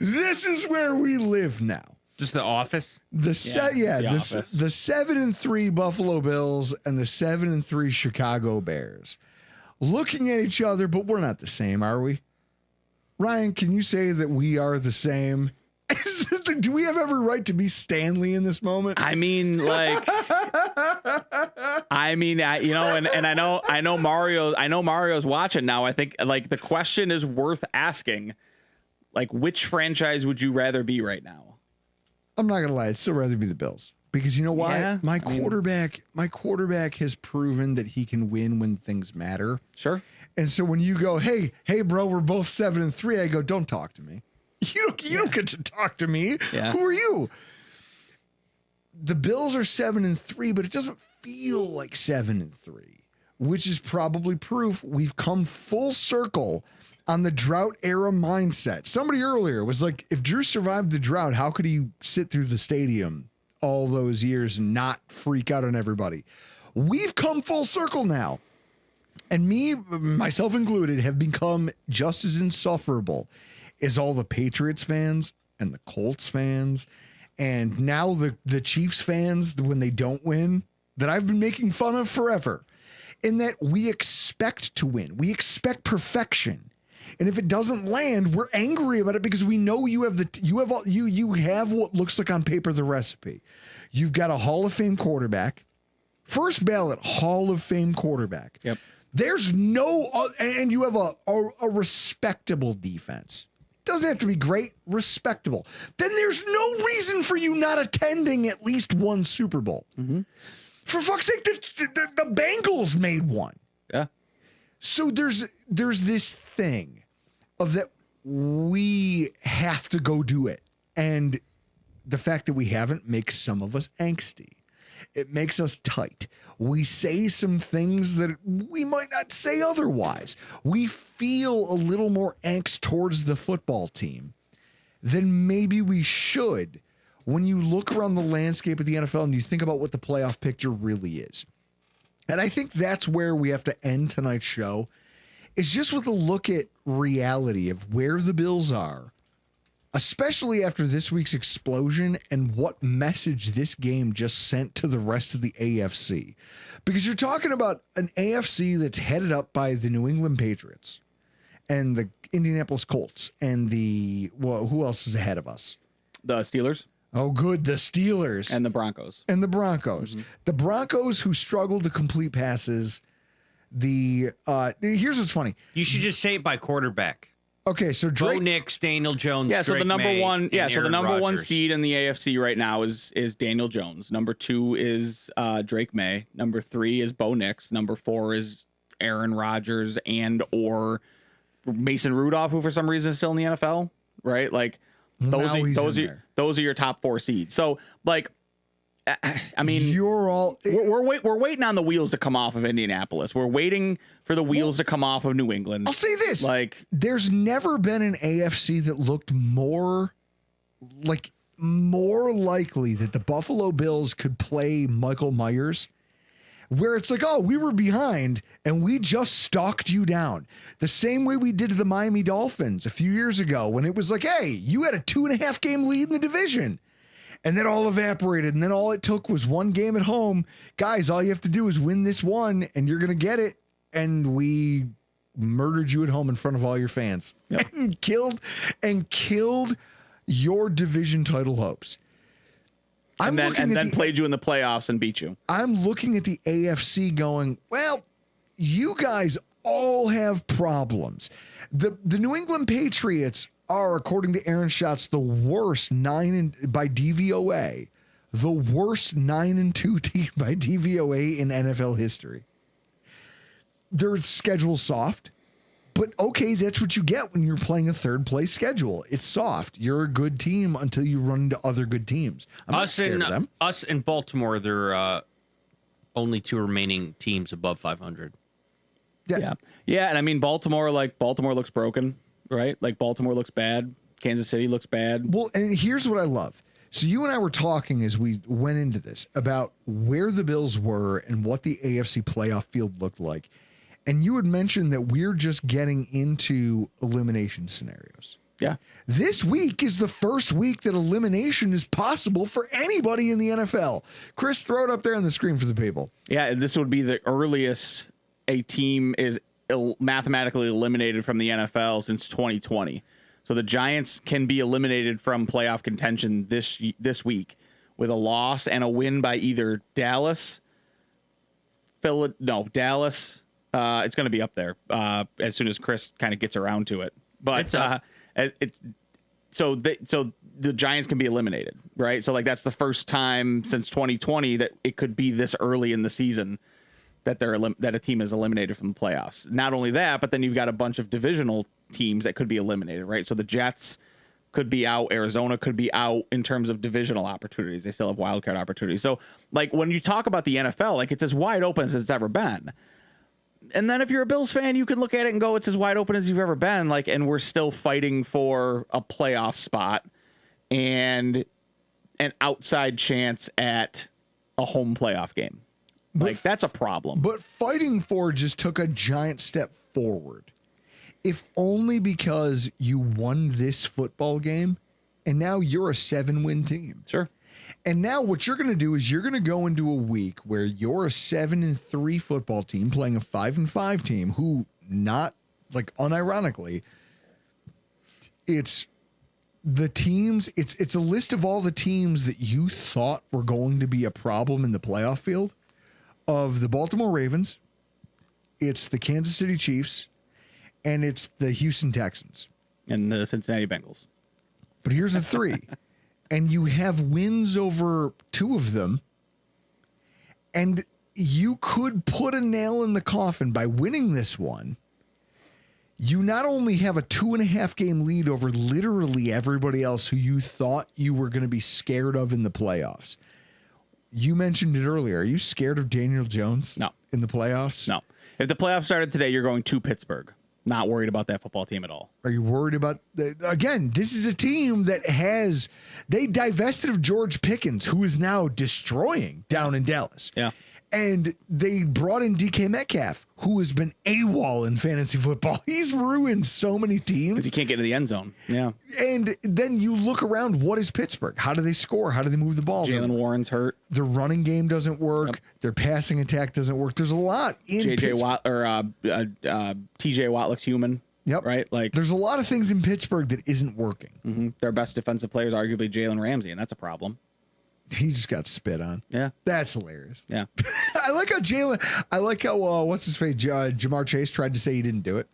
This is where we live now. Just the office? The 7-3 Buffalo Bills and the 7-3 Chicago Bears. Looking at each other, but we're not the same, are we? Ryan, can you say that we are the same? Do we have every right to be Stanley in this moment? I mean, like, you know, and I know Mario's watching now. I think, like, the question is worth asking. Like, which franchise would you rather be right now? I'm not gonna lie, I'd still rather be the Bills, because you know why? Yeah, my quarterback has proven that he can win when things matter. Sure. And so when you go, hey, bro, we're both 7-3, I go, don't talk to me. You don't get to talk to me. Yeah. Who are you? The Bills are 7-3, but it doesn't feel like 7-3, which is probably proof we've come full circle on the drought era mindset. Somebody earlier was like, if Drew survived the drought, how could he sit through the stadium all those years and not freak out on everybody? We've come full circle now. And me, myself included, have become just as insufferable as all the Patriots fans and the Colts fans and now the Chiefs fans when they don't win, that I've been making fun of forever. In that we expect to win. We expect perfection. And if it doesn't land, we're angry about it because we know you have what looks like on paper the recipe. You've got a Hall of Fame quarterback, first ballot Hall of Fame quarterback. Yep. There's no, and you have a respectable defense. Doesn't have to be great, respectable. Then there's no reason for you not attending at least one Super Bowl. Mm-hmm. For fuck's sake, the Bengals made one. Yeah. So there's this thing of that we have to go do it. And the fact that we haven't makes some of us angsty. It makes us tight. We say some things that we might not say otherwise. We feel a little more angst towards the football team than maybe we should when you look around the landscape of the NFL and you think about what the playoff picture really is. And I think that's where we have to end tonight's show, is just with a look at reality of where the Bills are, especially after this week's explosion and what message this game just sent to the rest of the AFC. Because you're talking about an AFC that's headed up by the New England Patriots and the Indianapolis Colts and who else is ahead of us? The Steelers. Oh, good. The Steelers. And the Broncos. Mm-hmm. The Broncos, who struggled to complete passes. Here's what's funny. You should just say it by quarterback. Okay, so Bo Drake. Nix, Daniel Jones. Yeah, so Drake the number May, one, and yeah, so the Aaron number one Rodgers. seed in the AFC right now is Daniel Jones. Number 2 is Drake May. Number 3 is Bo Nix. Number 4 is Aaron Rodgers and or Mason Rudolph, who for some reason is still in the NFL. Right, like Now he's in there. those are your top 4 seeds. So like, I mean, You're all. we're waiting on the wheels to come off of Indianapolis. We're waiting for the wheels to come off of New England. I'll say this: like, there's never been an AFC that looked more likely that the Buffalo Bills could play Michael Myers, where it's like, oh, we were behind and we just stalked you down. The same way we did to the Miami Dolphins a few years ago when it was like, hey, you had a 2.5 game lead in the division. And then all evaporated. And then all it took was one game at home. Guys, all you have to do is win this one and you're going to get it. And we murdered you at home in front of all your fans. Yep. and killed your division title hopes. and then played you in the playoffs and beat you. I'm looking at the AFC going, well, you guys all have problems. The New England Patriots are, according to Aaron Schatz, the worst by DVOA, the worst 9-2 team by DVOA in NFL history. Their schedule's soft, but okay, that's what you get when you're playing a third place schedule. It's soft. You're a good team until you run into other good teams. I'm not scared of them. Us in Baltimore, they're only 2 remaining teams above 500. Yeah. And I mean, Baltimore looks broken, right? Like Baltimore looks bad. Kansas City looks bad. Well, and here's what I love. So you and I were talking as we went into this about where the Bills were and what the AFC playoff field looked like. And you had mentioned that we're just getting into elimination scenarios. Yeah. This week is the first week that elimination is possible for anybody in the NFL. Chris, throw it up there on the screen for the people. Yeah, this would be the earliest a team is mathematically eliminated from the NFL since 2020. So the Giants can be eliminated from playoff contention this week with a loss and a win by either Dallas. Dallas. It's going to be up there as soon as Chris kind of gets around to it. But so the Giants can be eliminated, right? So like that's the first time since 2020 that it could be this early in the season that that a team is eliminated from the playoffs. Not only that, but then you've got a bunch of divisional teams that could be eliminated, right? So the Jets could be out, Arizona could be out in terms of divisional opportunities. They still have wild card opportunities. So like when you talk about the NFL, like it's as wide open as it's ever been. And then if you're a Bills fan, you can look at it and go, it's as wide open as you've ever been. Like, and we're still fighting for a playoff spot and an outside chance at a home playoff game. Like, that's a problem. But fighting for just took a giant step forward. If only because you won this football game and now you're a 7-win team. Sure. And now what you're going to do is you're going to go into a week where you're a 7-3 football team playing a 5-5 team who, not like unironically, it's the teams. It's a list of all the teams that you thought were going to be a problem in the playoff field. Of the Baltimore Ravens, it's the Kansas City Chiefs, and it's the Houston Texans. And the Cincinnati Bengals. But here's the 3. And you have wins over 2 of them. And you could put a nail in the coffin by winning this one. You not only have a 2.5 game lead over literally everybody else who you thought you were going to be scared of in the playoffs. You mentioned it earlier. Are you scared of Daniel Jones? No. In the playoffs? No. If the playoffs started today, you're going to Pittsburgh. Not worried about that football team at all. Are you worried about, again, this is a team that they divested of George Pickens, who is now destroying down in Dallas. Yeah. And they brought in DK Metcalf, who has been AWOL in fantasy football. He's ruined so many teams. Because he can't get to the end zone. Yeah. And then you look around, what is Pittsburgh? How do they score? How do they move the ball? Jalen Warren's hurt. Their running game doesn't work. Yep. Their passing attack doesn't work. There's a lot in TJ Watt or TJ Watt looks human. Yep. Right? Like there's a lot of things in Pittsburgh that isn't working. Mm-hmm. Their best defensive player is arguably Jalen Ramsey, and that's a problem. He just got spit on. Yeah. That's hilarious. Yeah. I like how what's his face? Jamar Chase tried to say he didn't do it.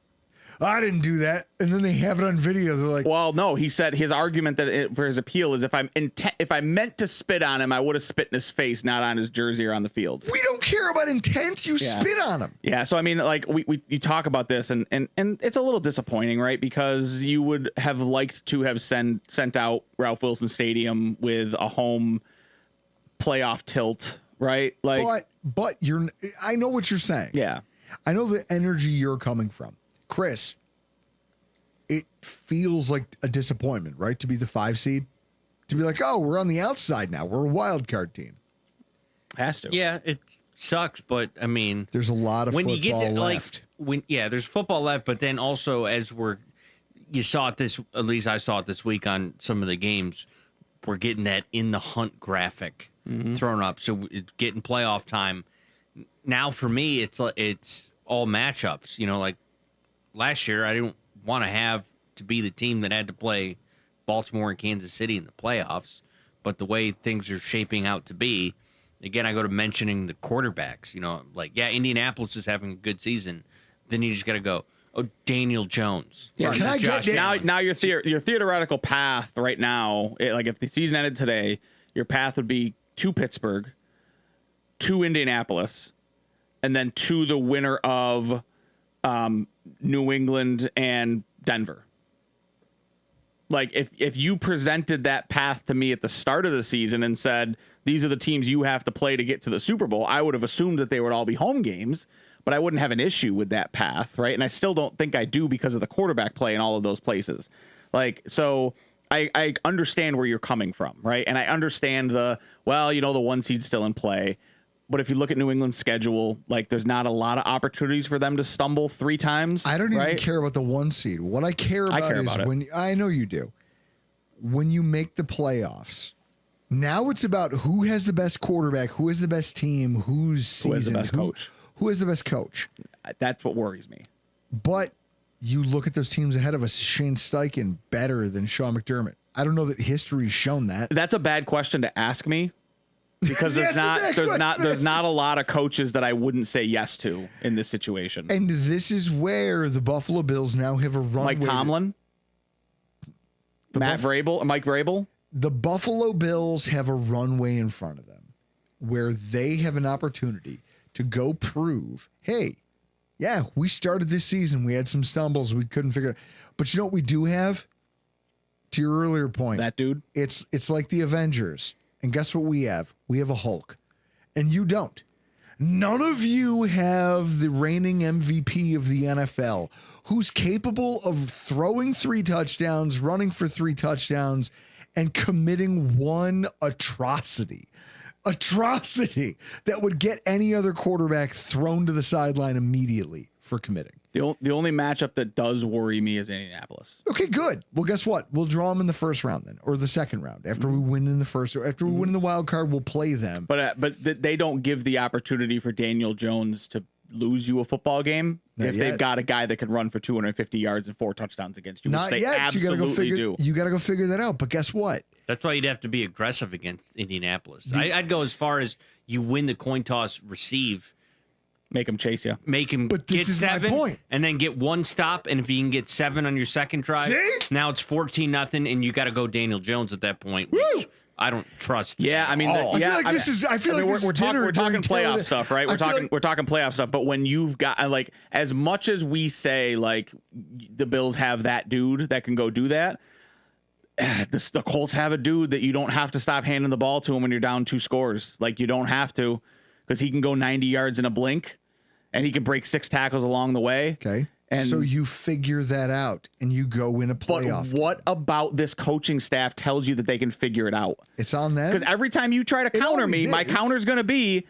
I didn't do that. And then they have it on video. They're like, Well, no, he said his argument for his appeal is if I meant to spit on him, I would have spit in his face, not on his jersey or on the field. we don't care about intent. You spit on him. Yeah, so I mean, like you talk about this, and it's a little disappointing, right? Because you would have liked to have sent out Ralph Wilson Stadium with a home playoff tilt, right? Like, but I know what you're saying. yeah, I know the energy you're coming from. Chris, it feels like a disappointment, right? To be the 5 seed, to be like, oh, we're on the outside now. We're a wild card team. has to. Yeah, it sucks, but I mean, There's a lot of when football you get to, left. there's football left, but then also you saw it at least I saw it this week on some of the games. We're getting that in the hunt graphic thrown up, so it's getting playoff time. Now for me, it's all matchups. You know, like last year, I didn't want to have to be the team that had to play Baltimore and Kansas City in the playoffs, but the way things are shaping out to be, again, I go to mentioning the quarterbacks. You know, like, yeah, Indianapolis is having a good season. Then you just got to go, oh, Daniel Jones. Yeah, Can I get now your theoretical path right now, like if the season ended today, your path would be to Pittsburgh, to Indianapolis, and then to the winner of New England and Denver. Like if you presented that path to me at the start of the season and said, these are the teams you have to play to get to the Super Bowl, I would have assumed that they would all be home games, but I wouldn't have an issue with that path, right? And I still don't think I do because of the quarterback play in all of those places. Like, so I understand where you're coming from, right? And I understand the 1 seed's still in play. But if you look at New England's schedule, like there's not a lot of opportunities for them to stumble 3 times. I don't even care about the 1 seed. What I care about is I know you do. When you make the playoffs, now it's about who has the best quarterback, who has the best team, who's seasoned, who has the best coach. Who has the best coach? That's what worries me. But you look at those teams ahead of us. Shane Steichen better than Sean McDermott. I don't know that history's shown that. That's a bad question to ask me. Because there's not a lot of coaches that I wouldn't say yes to in this situation. And this is where the Buffalo Bills now have a runway. Mike Tomlin, Mike Vrabel. The Buffalo Bills have a runway in front of them where they have an opportunity to go prove, hey, yeah, we started this season. We had some stumbles. We couldn't figure it out. But you know what we do have? To your earlier point. That dude. It's like the Avengers. And guess what we have? We have a Hulk. And you don't. None of you have the reigning MVP of the NFL who's capable of throwing 3 touchdowns, running for 3 touchdowns, and committing one atrocity that would get any other quarterback thrown to the sideline immediately for committing. The only matchup that does worry me is Indianapolis. Okay, good. Well, guess what? We'll draw them in the first round then, or the second round. After we win in the first, or after we win in the wild card, we'll play them. But they don't give the opportunity for Daniel Jones to lose you a football game if they've got a guy that can run for 250 yards and 4 touchdowns against you. Not which they yet. Absolutely do. You got to go figure that out. But guess what? That's why you'd have to be aggressive against Indianapolis. I'd go as far as you win the coin toss, receive. Make him chase you. Make him but get this is 7 my point. And then get 1 stop. And if you can get 7 on your second drive, now it's 14-0, and you got to go Daniel Jones at that point. Which I don't trust. Yeah, I mean, I feel like this is we're talking playoff during stuff, right? We're talking playoff stuff. But when you've got like as much as we say like the Bills have that dude that can go do that, the Colts have a dude that you don't have to stop handing the ball to him when you're down 2 scores. Like you don't have to. Because he can go 90 yards in a blink, and he can break 6 tackles along the way. Okay. And so you figure that out, and you go win a playoff. But what about this coaching staff tells you that they can figure it out? It's on them. Because every time you try to counter me, my counter is going to be,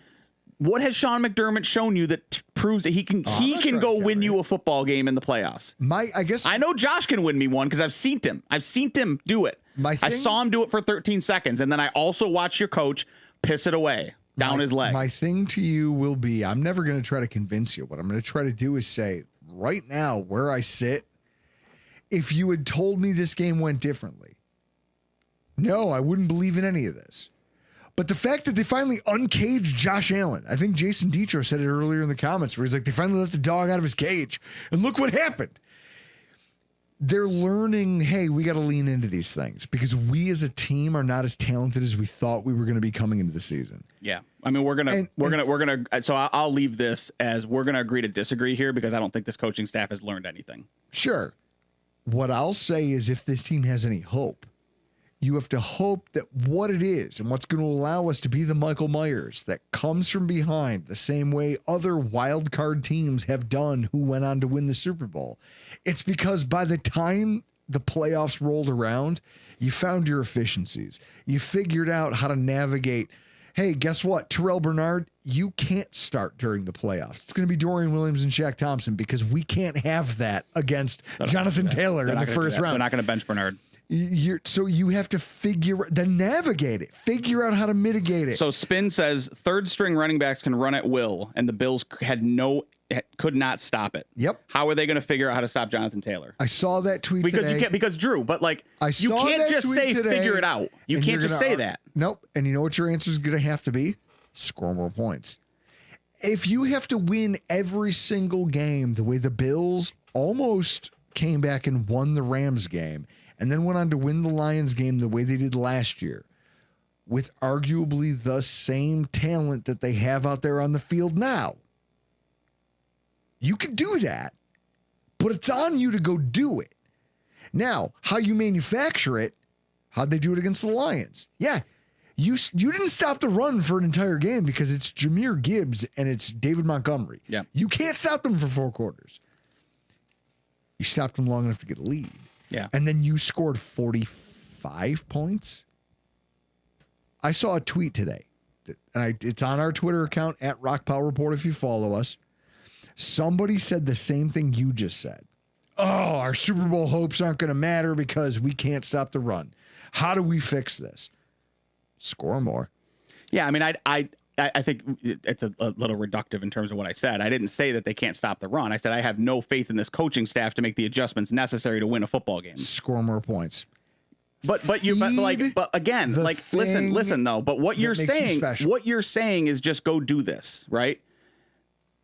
what has Sean McDermott shown you that proves that he can go win you a football game in the playoffs? I know Josh can win me one because I've seen him. I've seen him do it. I saw him do it for 13 seconds, and then I also watched your coach piss it away. Down his leg. My thing to you will be, I'm never going to try to convince you. What I'm going to try to do is say, right now, where I sit, if you had told me this game went differently, no, I wouldn't believe in any of this. But the fact that they finally uncaged Josh Allen, I think Jason Dietrich said it earlier in the comments where he's like, they finally let the dog out of his cage. And look what happened. they're learning, hey, we got to lean into these things because we as a team are not as talented as we thought we were going to be coming into the season. Yeah. I mean, so I'll leave this as we're going to agree to disagree here because I don't think this coaching staff has learned anything. Sure. What I'll say is if this team has any hope, you have to hope that what it is and what's going to allow us to be the Michael Myers that comes from behind the same way other wild card teams have done who went on to win the Super Bowl. It's because by the time the playoffs rolled around, you found your efficiencies. You figured out how to navigate. Hey, guess what? Terrell Bernard, you can't start during the playoffs. It's going to be Dorian Williams and Shaq Thompson because we can't have that against Jonathan Taylor in the first round. They're not going to bench Bernard. So you have to navigate it, figure out how to mitigate it. So Spin says third string running backs can run at will, and the Bills could not stop it. Yep. How are they going to figure out how to stop Jonathan Taylor? I saw that tweet today. Because Drew, but like you can't just say figure it out. You can't just say that. Nope. And you know what your answer is going to have to be? Score more points. If you have to win every single game the way the Bills almost came back and won the Rams game, and then went on to win the Lions game the way they did last year, with arguably the same talent that they have out there on the field now. You can do that, but it's on you to go do it. Now, how you manufacture it, how'd they do it against the Lions? Yeah, you didn't stop the run for an entire game because it's Jahmyr Gibbs and it's David Montgomery. Yeah. You can't stop them for 4 quarters. You stopped them long enough to get a lead. Yeah. And then you scored 45 points. I saw a tweet today, and it's on our Twitter account at Rockpile Report if you follow us. Somebody said the same thing you just said. Oh, our Super Bowl hopes aren't going to matter because we can't stop the run. How do we fix this? Score more. Yeah, I mean, I think it's a little reductive in terms of what I said. I didn't say that they can't stop the run. I said I have no faith in this coaching staff to make the adjustments necessary to win a football game. Score more points. But again, listen though. But what you're saying is just go do this, right?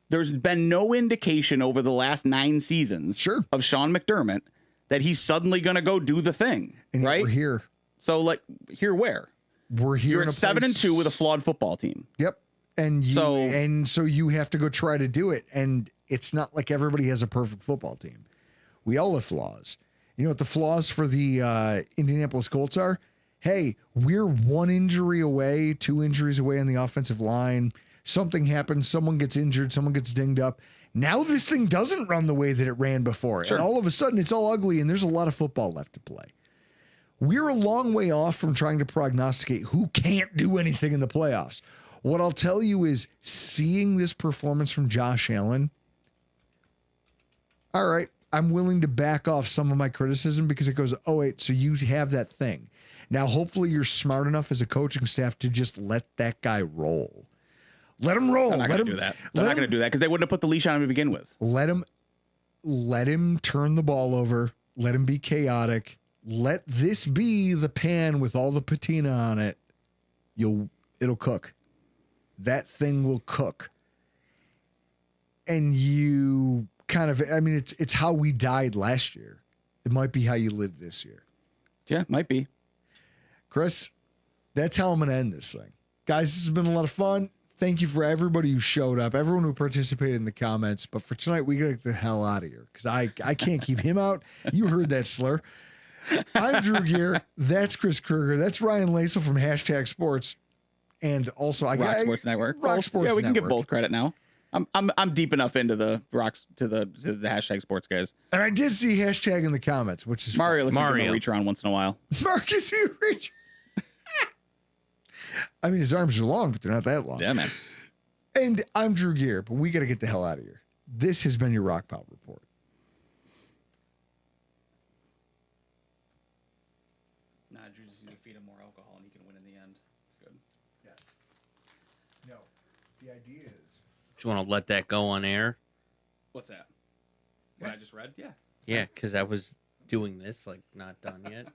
There's been no indication over the last 9 seasons of Sean McDermott that he's suddenly going to go do the thing, and right? We're here. So here where? We're here. You're at 7-2 with a flawed football team. Yep. So you have to go try to do it. And it's not like everybody has a perfect football team. We all have flaws. You know what the flaws for the Indianapolis Colts are? Hey, we're 1 injury away, 2 injuries away on the offensive line. Something happens. Someone gets injured. Someone gets dinged up. Now this thing doesn't run the way that it ran before. Sure. And all of a sudden it's all ugly and there's a lot of football left to play. We're a long way off from trying to prognosticate who can't do anything in the playoffs. What I'll tell you is seeing this performance from Josh Allen, all right, I'm willing to back off some of my criticism because it goes, oh, wait, so you have that thing. Now, hopefully you're smart enough as a coaching staff to just let that guy roll. Let him roll. They're not going to do that. They're not going to do that because they wouldn't have put the leash on him to begin with. Let him turn the ball over. Let him be chaotic. Let this be the pan with all the patina on it. It'll cook. That thing will cook. And you kind of, I mean, it's how we died last year. It might be how you live this year. Yeah, might be. Chris, that's how I'm going to end this thing. Guys, this has been a lot of fun. Thank you for everybody who showed up, everyone who participated in the comments. But for tonight, we got to get the hell out of here because I can't keep him out. You heard that slur. I'm Drew Gear. That's Chris Kruger. That's Ryan Lasal from #Sports. And also, Rock Sports Network. Rock Sports Yeah, we can Network. get both credit now. I'm deep enough into the rocks to the #Sports guys. And I did see hashtag in the comments, which is Mario. Let's Mario. give him a reach around once in a while. Marcus, you reach. I mean, his arms are long, but they're not that long. Yeah, man. And I'm Drew Gear, but we got to get the hell out of here. This has been your Rockpile Report. Nah, Drew just needs to feed him more alcohol and he can win in the end. It's good. Yes. No. The idea is. Do you want to let that go on air? What's that? What I just read? Yeah. Yeah, because I was doing this, like, not done yet.